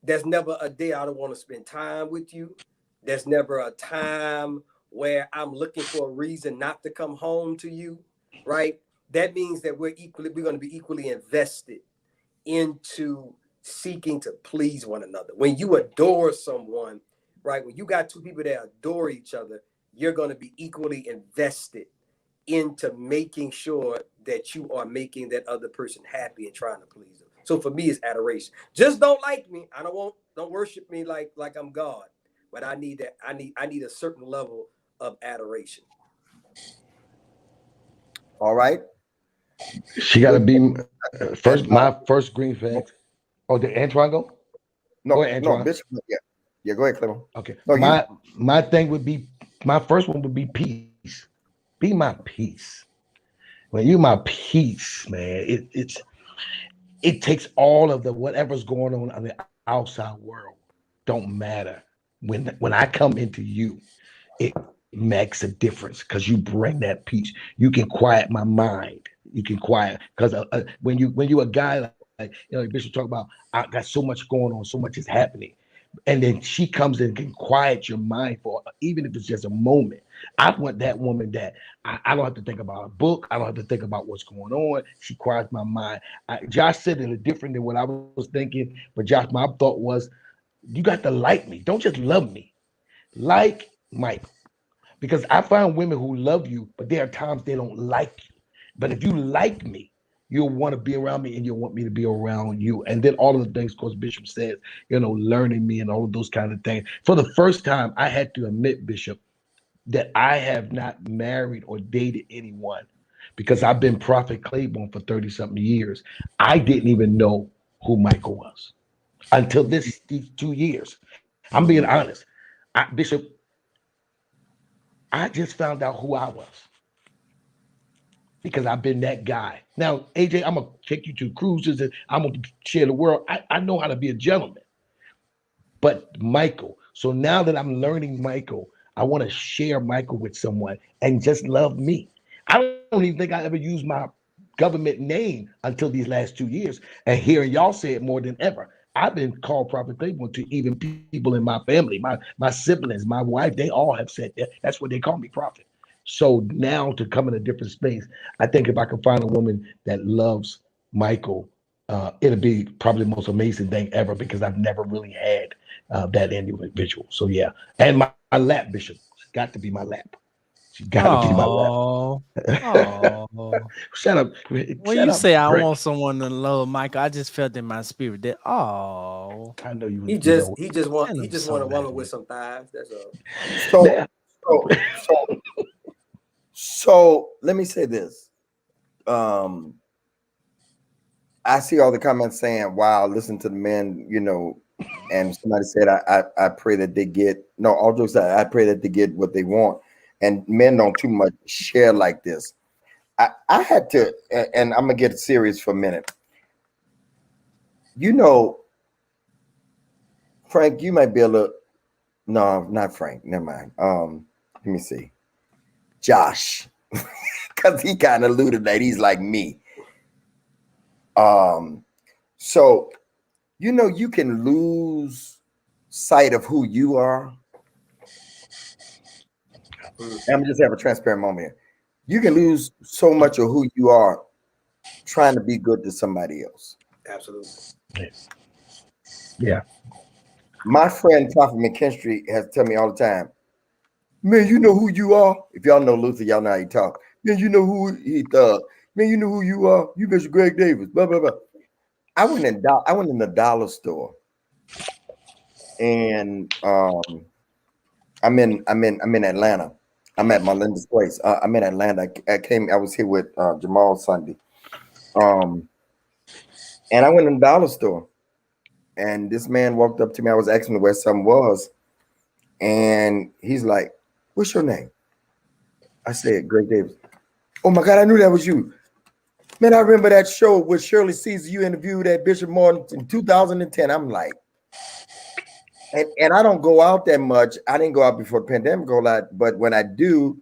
there's never a day I don't want to spend time with you. There's never a time where I'm looking for a reason not to come home to you, right? That means that we're going to be equally invested into seeking to please one another. When you adore someone, right? When you got two people that adore each other, you're going to be equally invested into making sure that you are making that other person happy and trying to please them. So for me, it's adoration. Just don't like me. Don't worship me like I'm God. But I need that. I need a certain level of adoration. All right. She got to be first. My first green flag. Oh, did Antoine go? No, Go ahead, no, Antoine. Bishop. Yeah. Go ahead, Clement. Okay. No, my thing would be, my first one would be peace. Be my peace. When you my peace, man, it takes all of the whatever's going on the outside world. Don't matter. When I come into you, it makes a difference because you bring that peace. You can quiet my mind. You can quiet, because when you a guy like Bishop talk about, I got so much going on, so much is happening, and then she comes in and can quiet your mind for, even if it's just a moment. I want that woman that I don't have to think about a book. I don't have to think about what's going on. She quiets my mind. Josh said it different than what I was thinking, but Josh, my thought was, you got to like me. Don't just love me. Like Mike. Because I find women who love you, but there are times they don't like you. But if you like me, you'll want to be around me and you'll want me to be around you. And then all of the things, of course, Bishop says, learning me and all of those kind of things. For the first time, I had to admit, Bishop, that I have not married or dated anyone, because I've been Prophet Claiborne for 30-something years. I didn't even know who Michael was until these 2 years. I'm being honest. Bishop, I just found out who I was because I've been that guy. Now, AJ, I'm going to take you to cruises and I'm going to share the world. I know how to be a gentleman. But Michael, so now that I'm learning Michael, I want to share Michael with someone and just love me. I don't even think I ever used my government name until these last 2 years. And hearing y'all say it more than ever. I've been called Prophet Claiborne to even people in my family, my siblings, my wife. They all have said that. That's what they call me, Prophet. So now to come in a different space, I think if I can find a woman that loves Michael, it'll be probably the most amazing thing ever, because I've never really had that individual. So yeah, and my lap, Bishop, it's got to be my lap. She got to be my lap. Oh. Shut up. When you say I want someone to love Michael, I just felt in my spirit that I know you. He just want a woman with some thighs. That's all. So let me say this. I see all the comments saying, wow, listen to the men, and somebody said, I pray that they get, no, all jokes aside, I pray that they get what they want. And men don't too much share like this. I had to, and I'm going to get serious for a minute. Frank, you might be a little, no, not Frank, never mind. Let me see. Josh, because he kind of alluded that he's like me. So, you can lose sight of who you are I'm gonna just have a transparent moment here. You can lose so much of who you are trying to be good to somebody else. Absolutely. Yeah. My friend Prophet McKinstry has tell me all the time, man, you know who you are. If y'all know Luther, y'all know how he talk. Man, you know who he thug. Man, you know who you are. You Mr. Greg Davis. Blah blah blah. I went in the dollar store, and I'm in Atlanta. I'm at Melinda's place. I'm in Atlanta. I was here with Jamal Sunday. And I went in the dollar store, and this man walked up to me. I was asking him where something was, and he's like, "What's your name?" I said, "Greg Davis." "Oh my God, I knew that was you. Man, I remember that show with Shirley Caesar. You interviewed at Bishop Morton in 2010. I'm like, and I don't go out that much. I didn't go out before the pandemic a lot, but when I do,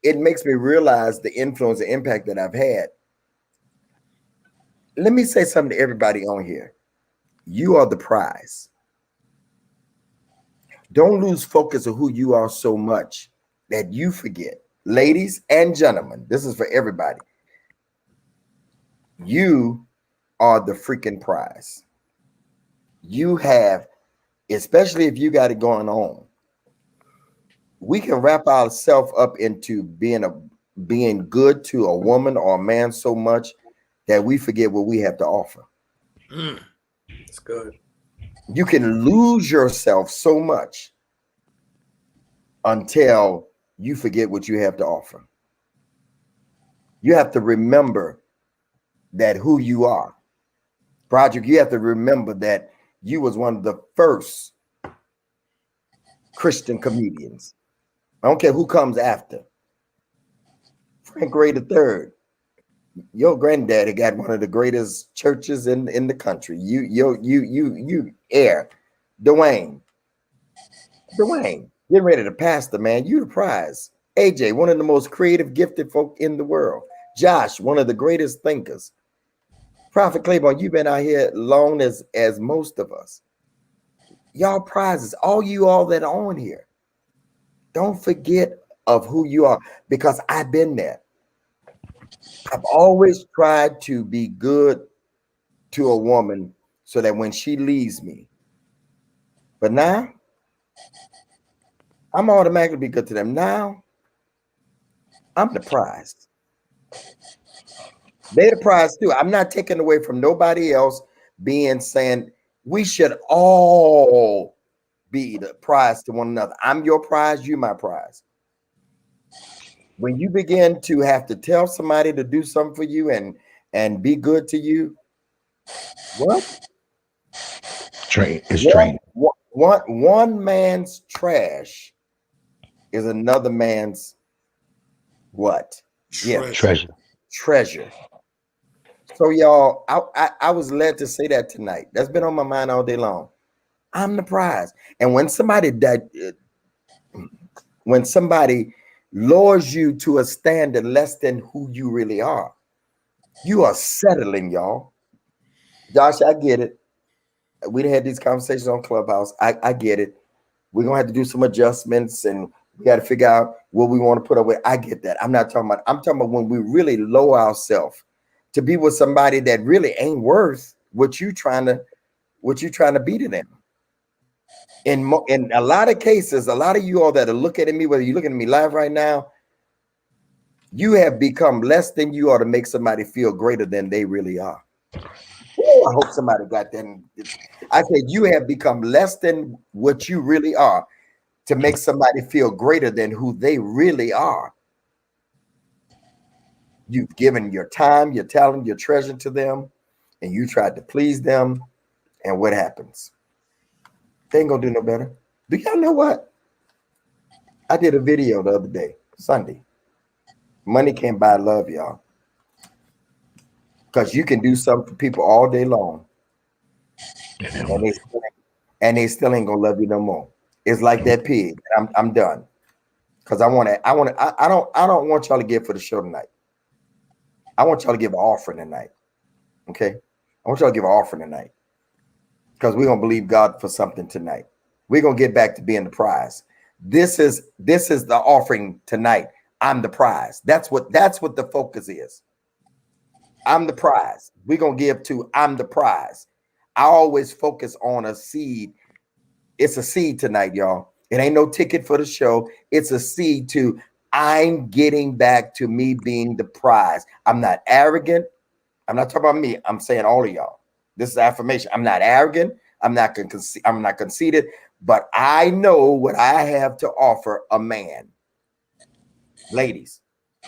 it makes me realize the influence and impact that I've had. Let me say something to everybody on here. You are the prize. Don't lose focus of who you are so much that you forget. Ladies and gentlemen, this is for everybody. You are the freaking prize. You have, especially if you got it going on, we can wrap ourselves up into being good to a woman or a man so much that we forget what we have to offer. That's good. You can lose yourself so much until you forget what you have to offer. You have to remember that who you are. Project, you have to remember that you was one of the first Christian comedians. I don't care who comes after. Frank Ray III. Your granddaddy got one of the greatest churches in the country. You Air. Dwayne, getting ready to pastor, man. You the prize. AJ, one of the most creative, gifted folk in the world. Josh, one of the greatest thinkers. Prophet Claiborne, you've been out here long as most of us. Y'all prizes, all that are on here. Don't forget of who you are, because I've been there. I've always tried to be good to a woman so that when she leaves me, but now I'm automatically be good to them. Now I'm the prize. They're the prize too. I'm not taking away from nobody else saying we should all be the prize to one another. I'm your prize, you my prize. When you begin to have to tell somebody to do something for you and be good to you, what? Train. One man's trash is another man's what? Treasure. Treasure. So y'all, I was led to say that tonight. That's been on my mind all day long. I'm the prize. And when somebody lowers you to a standard less than who you really are, you are settling, y'all. Josh, I get it. We had these conversations on Clubhouse. I get it. We're gonna have to do some adjustments, and we got to figure out what we want to put up with. I get that. I'm talking about when we really lower ourselves to be with somebody that really ain't worth what you trying to be to them. In a lot of cases, a lot of you all that are looking at me, whether you're looking at me live right now, you have become less than you are to make somebody feel greater than they really are. Ooh, I hope somebody got that. I said you have become less than what you really are to make somebody feel greater than who they really are. You've given your time, your talent, your treasure to them, and you tried to please them. And what happens? They ain't gonna do no better. Do y'all know what? I did a video the other day, Sunday. Money can't buy love, y'all. Because you can do something for people all day long, and they still ain't gonna love you no more. It's like that pig. I'm done. Because I don't want y'all to give for the show tonight. I want y'all to give an offering tonight. Okay? I want y'all to give an offering tonight. Because we're gonna believe God for something tonight. We're gonna get back to being the prize. This is the offering tonight. I'm the prize. That's what the focus is. I'm the prize. We're gonna give to I'm the prize. I always focus on a seed. It's a seed tonight, y'all. It ain't no ticket for the show. It's a seed to I'm getting back to me being the prize. I'm not arrogant. I'm not talking about me. I'm saying all of y'all. This is affirmation. I'm not arrogant. I'm not conceited, but I know what I have to offer a man. Ladies,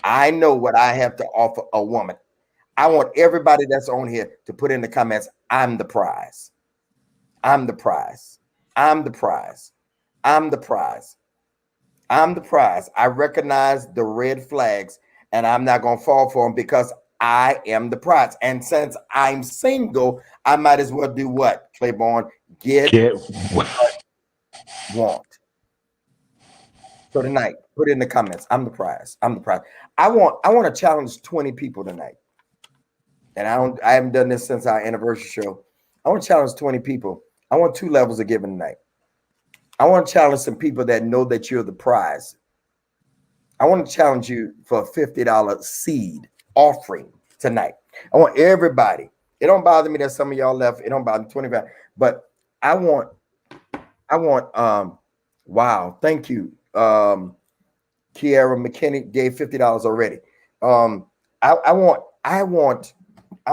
I know what I have to offer a woman. I want everybody that's on here to put in the comments, I'm the prize. I'm the prize. I'm the prize. I'm the prize. I'm the prize. I recognize the red flags and I'm not going to fall for them because I am the prize. And since I'm single, I might as well do what, Claiborne? Get what I want. So tonight, put it in the comments. I'm the prize. I'm the prize. I want to challenge 20 people tonight. And I haven't done this since our anniversary show. I want to challenge 20 people. I want 2 levels of giving tonight. I want to challenge some people that know that you're the prize. I want to challenge you for a $50 seed offering tonight. I want everybody. It don't bother me that some of y'all left. It don't bother me 25. But I want wow, thank you. Kiara McKinney gave $50 already. I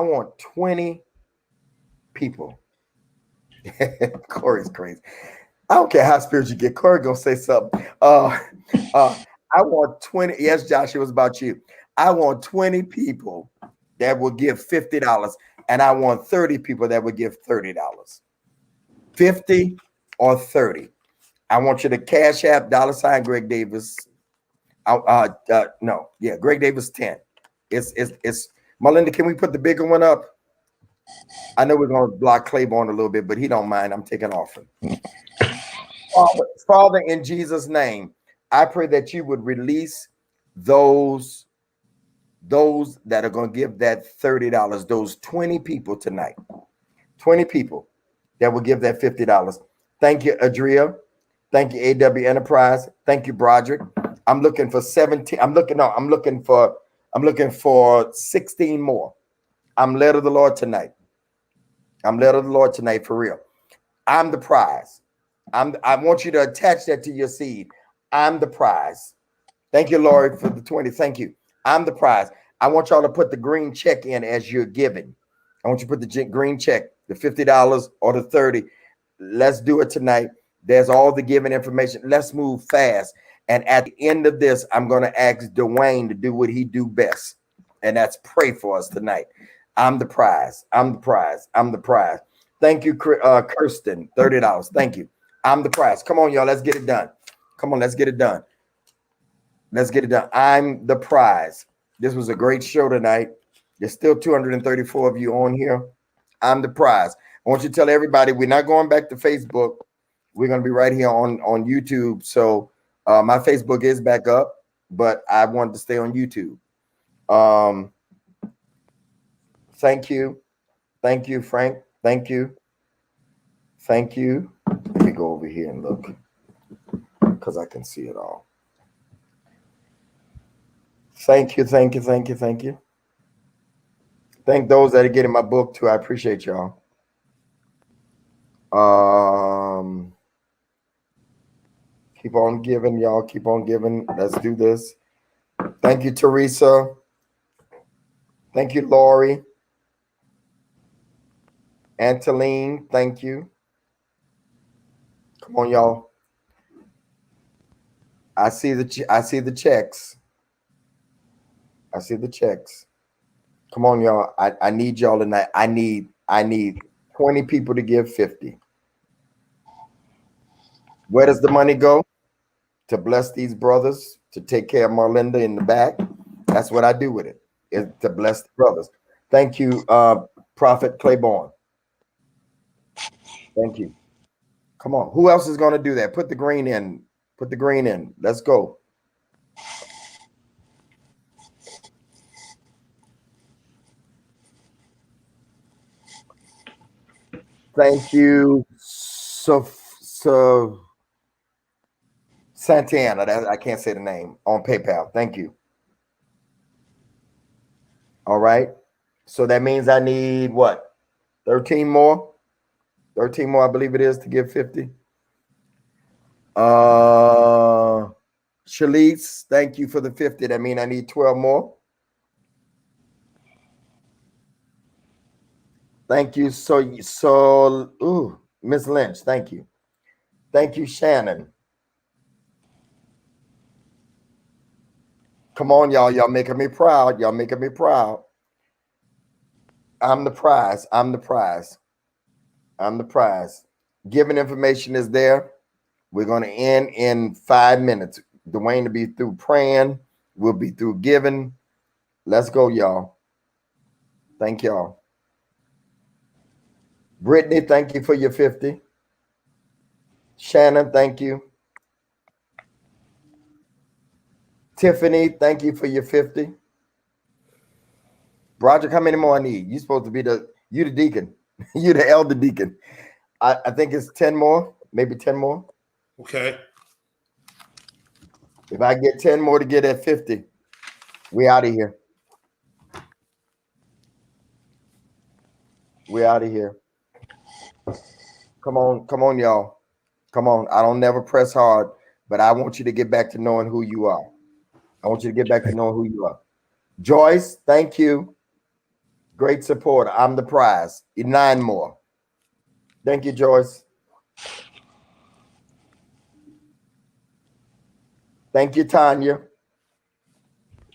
want 20 people. Corey's crazy. I don't care how spiritual you get. Corey gonna say something. I want 20. Yes, Josh, it was about you. I want 20 people that will give $50, and I want 30 people that would give $30. 50 or 30. I want you to cash app $ Greg Davis. No, yeah, Greg Davis 10. It's Melinda. Can we put the bigger one up? I know we're gonna block Claiborne a little bit, but he don't mind. I'm taking offering. Father, in Jesus' name, I pray that you would release those that are going to give that $30, those 20 people tonight, 20 people that will give that $50. Thank you, Adria. Thank you, AW Enterprise. Thank you, Broderick. I'm looking for 17. I'm looking for 16 more. I'm led of the Lord tonight. I'm led of the Lord tonight for real. I'm the prize. I want you to attach that to your seed. I'm the prize. Thank you, Lord, for the 20. Thank you. I'm the prize. I want y'all to put the green check in as you're giving. I want you to put the green check, the $50 or the 30. Let's do it tonight. There's all the giving information. Let's move fast. And at the end of this, I'm going to ask Dwayne to do what he do best. And that's pray for us tonight. I'm the prize. I'm the prize. I'm the prize. Thank you, Kirsten, $30. Thank you. I'm the prize. Come on, y'all. Let's get it done. Come on, let's get it done. Let's get it done. I'm the prize. This was a great show tonight. There's still 234 of you on here. I'm the prize. I want you to tell everybody we're not going back to Facebook. We're going to be right here on YouTube. So my Facebook is back up, but I wanted to stay on YouTube. Thank you. Thank you, Frank. Thank you. Thank you. Let me go over here and look because I can see it all. Thank you. Thank you. Thank you. Thank you. Thank those that are getting my book too. I appreciate y'all. Keep on giving, y'all. Keep on giving. Let's do this. Thank you, Teresa. Thank you, Lori. Anteline, thank you. Come on, y'all. I see the checks. I see the checks. Come on, y'all. I need y'all tonight. I need 20 people to give 50. Where does the money go? To bless these brothers, to take care of Marlinda in the back. That's what I do with it, is to bless the brothers. Thank you, Prophet Claiborne. Thank you. Come on. Who else is going to do that? Put the green in. Put the green in. Let's go. Thank you, Santana. I can't say the name on PayPal. Thank you. All right. So that means I need what? 13 more? 13 more, I believe it is, to give 50. Shalice, thank you for the 50. That means I need 12 more. Thank you. So, Miss Lynch, thank you. Thank you, Shannon. Come on, y'all. Y'all making me proud. Y'all making me proud. I'm the prize. I'm the prize. I'm the prize. Giving information is there. We're going to end in 5 minutes. Dwayne will be through praying. We'll be through giving. Let's go, y'all. Thank y'all. Brittany, thank you for your 50. Shannon, thank you. Tiffany, thank you for your 50. Broderick, how many more I need? You're supposed to be the deacon. You're the elder deacon. I think it's 10 more, maybe 10 more. Okay. If I get 10 more to get at 50, we out of here. We out of here. Come on, y'all. Come on. I don't never press hard, but I want you to get back to knowing who you are. I want you to get back to knowing who you are. Joyce, thank you. Great support. I'm the prize. 9 more. Thank you, Joyce. Thank you, Tanya.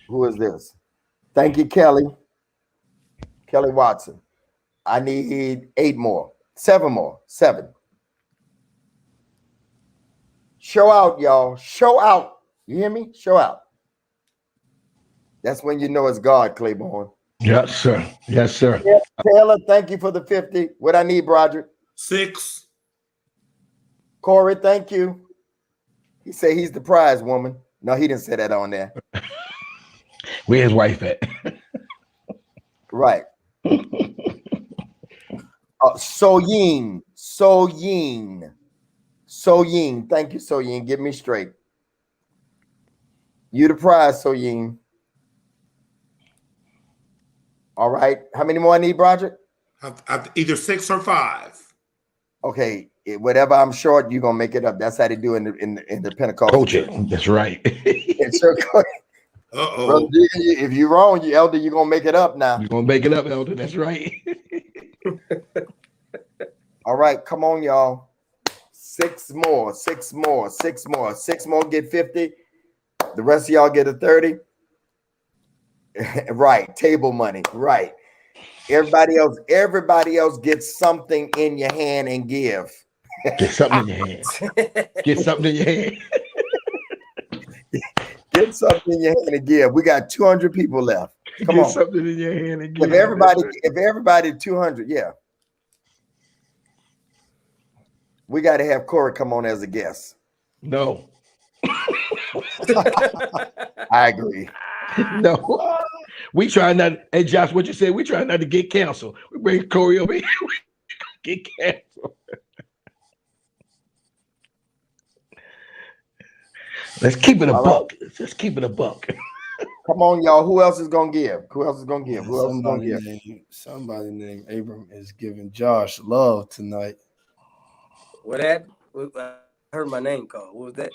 Who is this? Thank you, Kelly. Kelly Watson. I need 8 more. 7 more. 7. Show out, y'all. Show out. You hear me? Show out. That's when you know it's God, Claiborne. Yes, sir. Yes, sir. Yeah, Taylor, thank you for the 50. What I need, Broderick? 6. Corey, thank you. He said he's the prize woman. No, he didn't say that on there. Where his wife at? Right. Soyin. Thank you, Soyin. Get me straight. You the prize, Soyin. All right. How many more I need, Broderick? Either 6 or 5. Okay. Whatever I'm short, you're gonna make it up. That's how they do in the Pentecostal Coach church. it. That's right. Uh-oh. If you're wrong, you elder, you're gonna make it up now. You're gonna make it up, elder. That's right. All right, come on, y'all. 6 more. 6 more get 50. The rest of y'all get a 30. Right, table money. Right. Everybody else gets something in your hand and give. Get something in your hand. Get something in your hand. Get something in your hand and give. We got 200 people left. Come Get on. something in your hand and give. If everybody 200, yeah. We got to have Corey come on as a guest. No. I agree. No. We try not. Hey, Josh, what you said? We try not to get canceled. We bring Corey over here. We get canceled. Let's keep it a buck. Let's keep it a buck. Come on, y'all. Who else is gonna give? Somebody named Abram is giving Josh love tonight. What happened? I heard my name called. What was that?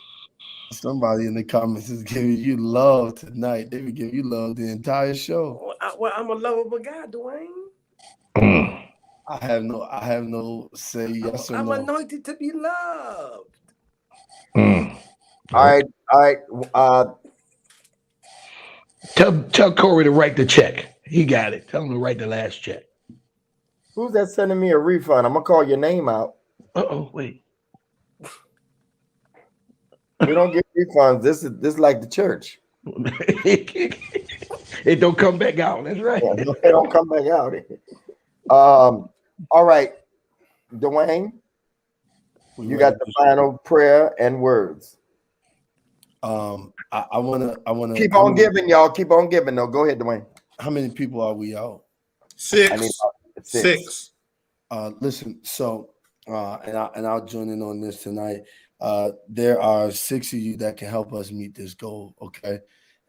Somebody in the comments is giving you love tonight. They would give you love the entire show. Well, I'm a lovable guy, Dwayne. I have no say yes or I'm no. anointed to be loved. All right. Tell Corey to write the check. He got it. Tell him to write the last check. Who's that sending me a refund? I'm gonna call your name out. Wait. We don't get refunds. This is like the church. It don't come back out. That's right. Yeah, it don't come back out. All right, Dwayne, you got the final prayer and words. I wanna Keep on giving, y'all. Keep on giving. No, go ahead, Dwayne. How many people are we out? 6. I need 6. Listen, so and I'll join in on this tonight. there are 6 of you that can help us meet this goal, okay?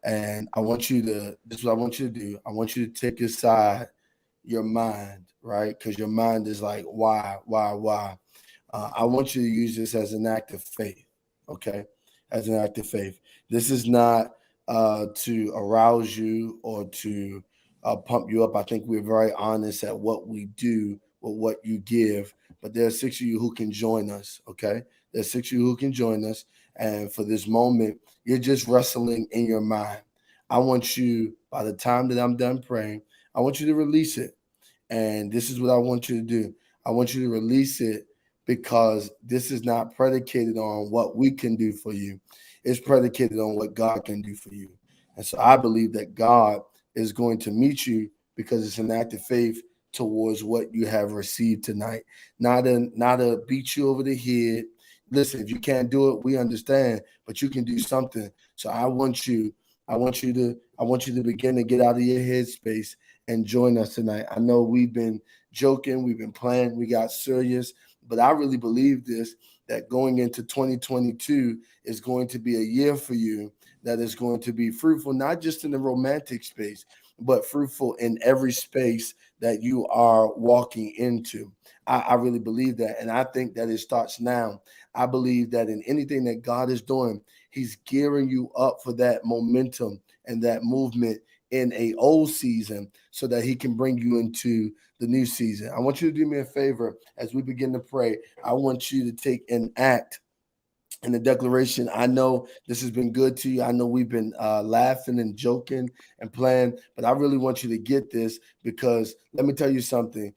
And I want you to, this is what I want you to do. I want you to take aside your mind, right? Because your mind is like, why? I want you to use this as an act of faith, okay? As an act of faith. This is not to arouse you or to pump you up. I think we're very honest at what we do with what you give, but there are 6 of you who can join us, okay? There's 6 of you who can join us. And for this moment, you're just wrestling in your mind. I want you, by the time that I'm done praying, I want you to release it. And this is what I want you to do. I want you to release it because this is not predicated on what we can do for you. It's predicated on what God can do for you. And so I believe that God is going to meet you because it's an act of faith towards what you have received tonight. Not to beat you over the head. Listen, if you can't do it, we understand, but you can do something. So I want you to begin to get out of your headspace and join us tonight. I know we've been joking, we've been playing, we got serious, but I really believe this, that going into 2022 is going to be a year for you that is going to be fruitful, not just in the romantic space, but fruitful in every space that you are walking into. I really believe that. And I think that it starts now. I believe that in anything that God is doing, he's gearing you up for that momentum and that movement in a old season so that he can bring you into the new season. I want you to do me a favor as we begin to pray. I want you to take an act in the declaration. I know this has been good to you. I know we've been laughing and joking and playing, but I really want you to get this because let me tell you something.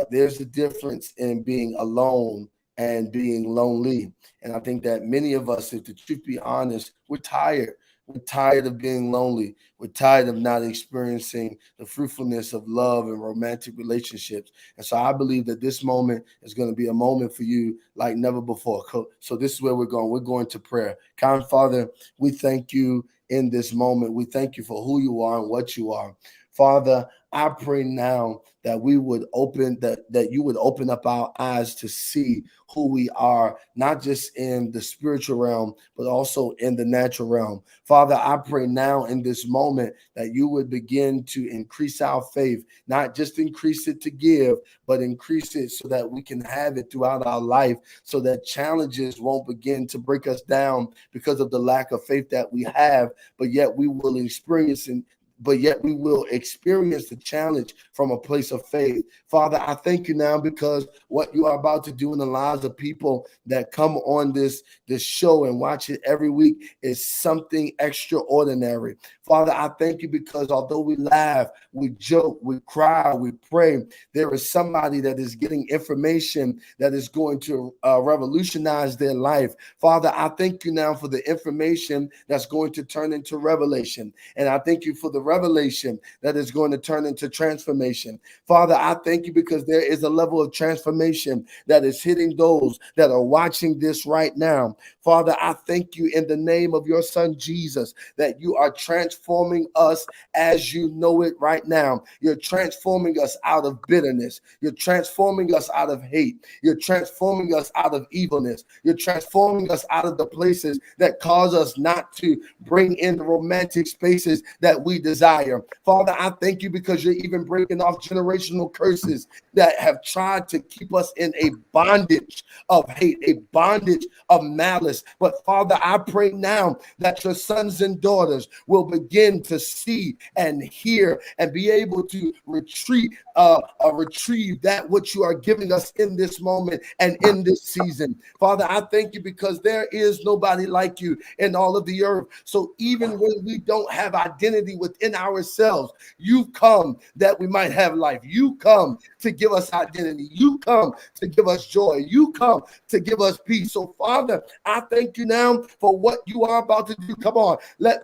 There's a difference in being alone and being lonely. And I think that many of us, if the truth be honest, we're tired. We're tired of being lonely. We're tired of not experiencing the fruitfulness of love and romantic relationships. And so I believe that this moment is going to be a moment for you like never before. So this is where we're going. We're going to prayer. Kind Father, we thank you in this moment. We thank you for who you are and what you are. Father, I pray now that we would open that you would open up our eyes to see who we are, not just in the spiritual realm, but also in the natural realm. Father, I pray now in this moment that you would begin to increase our faith, not just increase it to give, but increase it so that we can have it throughout our life, so that challenges won't begin to break us down because of the lack of faith that we have, but yet we will experience the challenge from a place of faith. Father, I thank you now because what you are about to do in the lives of people that come on this show and watch it every week is something extraordinary. Father, I thank you because although we laugh, we joke, we cry, we pray, there is somebody that is getting information that is going to revolutionize their life. Father, I thank you now for the information that's going to turn into revelation. And I thank you for the revelation that is going to turn into transformation. Father, I thank you because there is a level of transformation that is hitting those that are watching this right now. Father, I thank you in the name of your son, Jesus, that you are transforming us as you know it right now. You're transforming us out of bitterness. You're transforming us out of hate. You're transforming us out of evilness. You're transforming us out of the places that cause us not to bring in the romantic spaces that we desire. Father, I thank you because you're even breaking off generational curses that have tried to keep us in a bondage of hate, a bondage of malice. But Father, I pray now that your sons and daughters will begin to see and hear and be able to retrieve that which you are giving us in this moment and in this season. Father, I thank you because there is nobody like you in all of the earth. So even when we don't have identity within ourselves, you've come that we might have life. You come to give us identity. You come to give us joy. You come to give us peace. So Father, I thank you now for what you are about to do. Come on,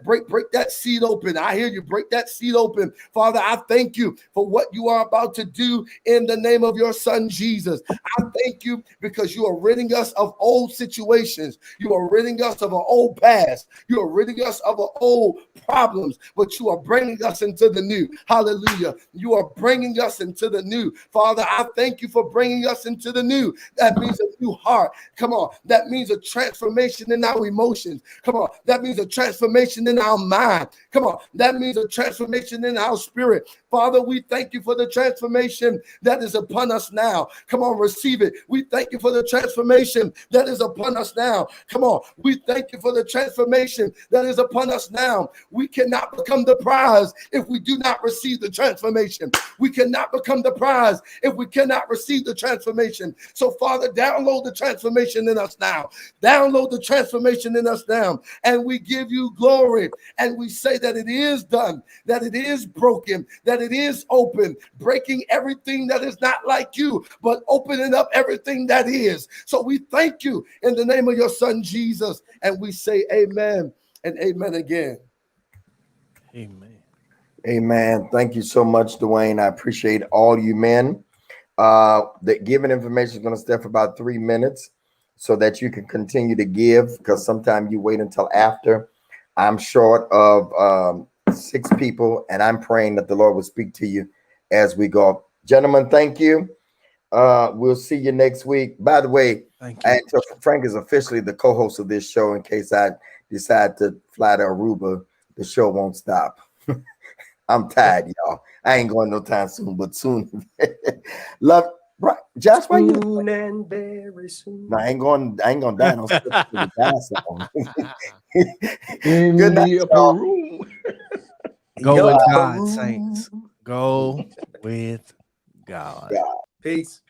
break that seed open. I hear you. Break that seed open. Father, I thank you for what you are about to do in the name of your son, Jesus. I thank you because you are ridding us of old situations. You are ridding us of an old past. You are ridding us of an old problems, but you are breaking bringing us into the new. Hallelujah. You are bringing us into the new. Father, I thank you for bringing us into the new. That means a new heart. Come on. That means a transformation in our emotions. Come on. That means a transformation in our mind. Come on. That means a transformation in our spirit. Father, we thank you for the transformation that is upon us now. Come on, receive it. We thank you for the transformation that is upon us now. Come on. We thank you for the transformation that is upon us now. We cannot become the prize if we do not receive the transformation. We cannot become the prize if we cannot receive the transformation. So, Father, download the transformation in us now. Download the transformation in us now. And we give you glory. And we say that it is done, that it is broken, that it is open, breaking everything that is not like you, but opening up everything that is. So we thank you in the name of your son, Jesus. And we say amen and amen again. Amen. Amen. Thank you so much, Dwayne. I appreciate all you men. The giving information is going to stay for about 3 minutes so that you can continue to give, because sometimes you wait until after. I'm short of 6 people, and I'm praying that the Lord will speak to you as we go. Gentlemen, thank you. We'll see you next week. By the way, Thank you. Frank is officially the co-host of this show. In case I decide to fly to Aruba, the show won't stop. I'm tired, y'all. I ain't going no time soon, but soon. Love, right? Josh, why you? Soon and very soon. No, I ain't going down. No In Good night, the upper y'all. room. Go Yup. with God, saints. Go with God. Peace.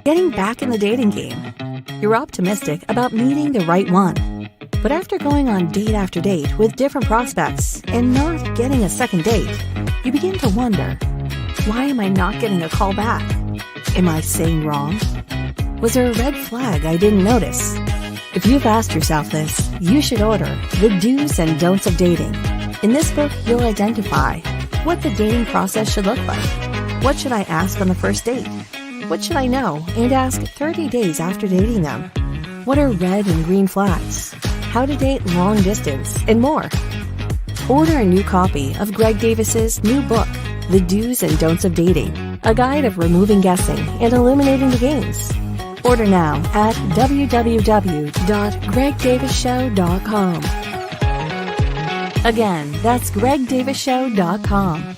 Getting back in the dating game. You're optimistic about meeting the right one. But after going on date after date with different prospects and not getting a second date, you begin to wonder, why am I not getting a call back? Am I saying wrong? Was there a red flag I didn't notice? If you've asked yourself this, you should order The Do's and Don'ts of Dating. In this book, you'll identify what the dating process should look like. What should I ask on the first date? What should I know and ask 30 days after dating them? What are red and green flags? How to date long distance, and more. Order a new copy of Greg Davis's new book, The Do's and Don'ts of Dating, a guide of removing guessing and eliminating the games. Order now at www.gregdavisshow.com. Again, that's gregdavisshow.com.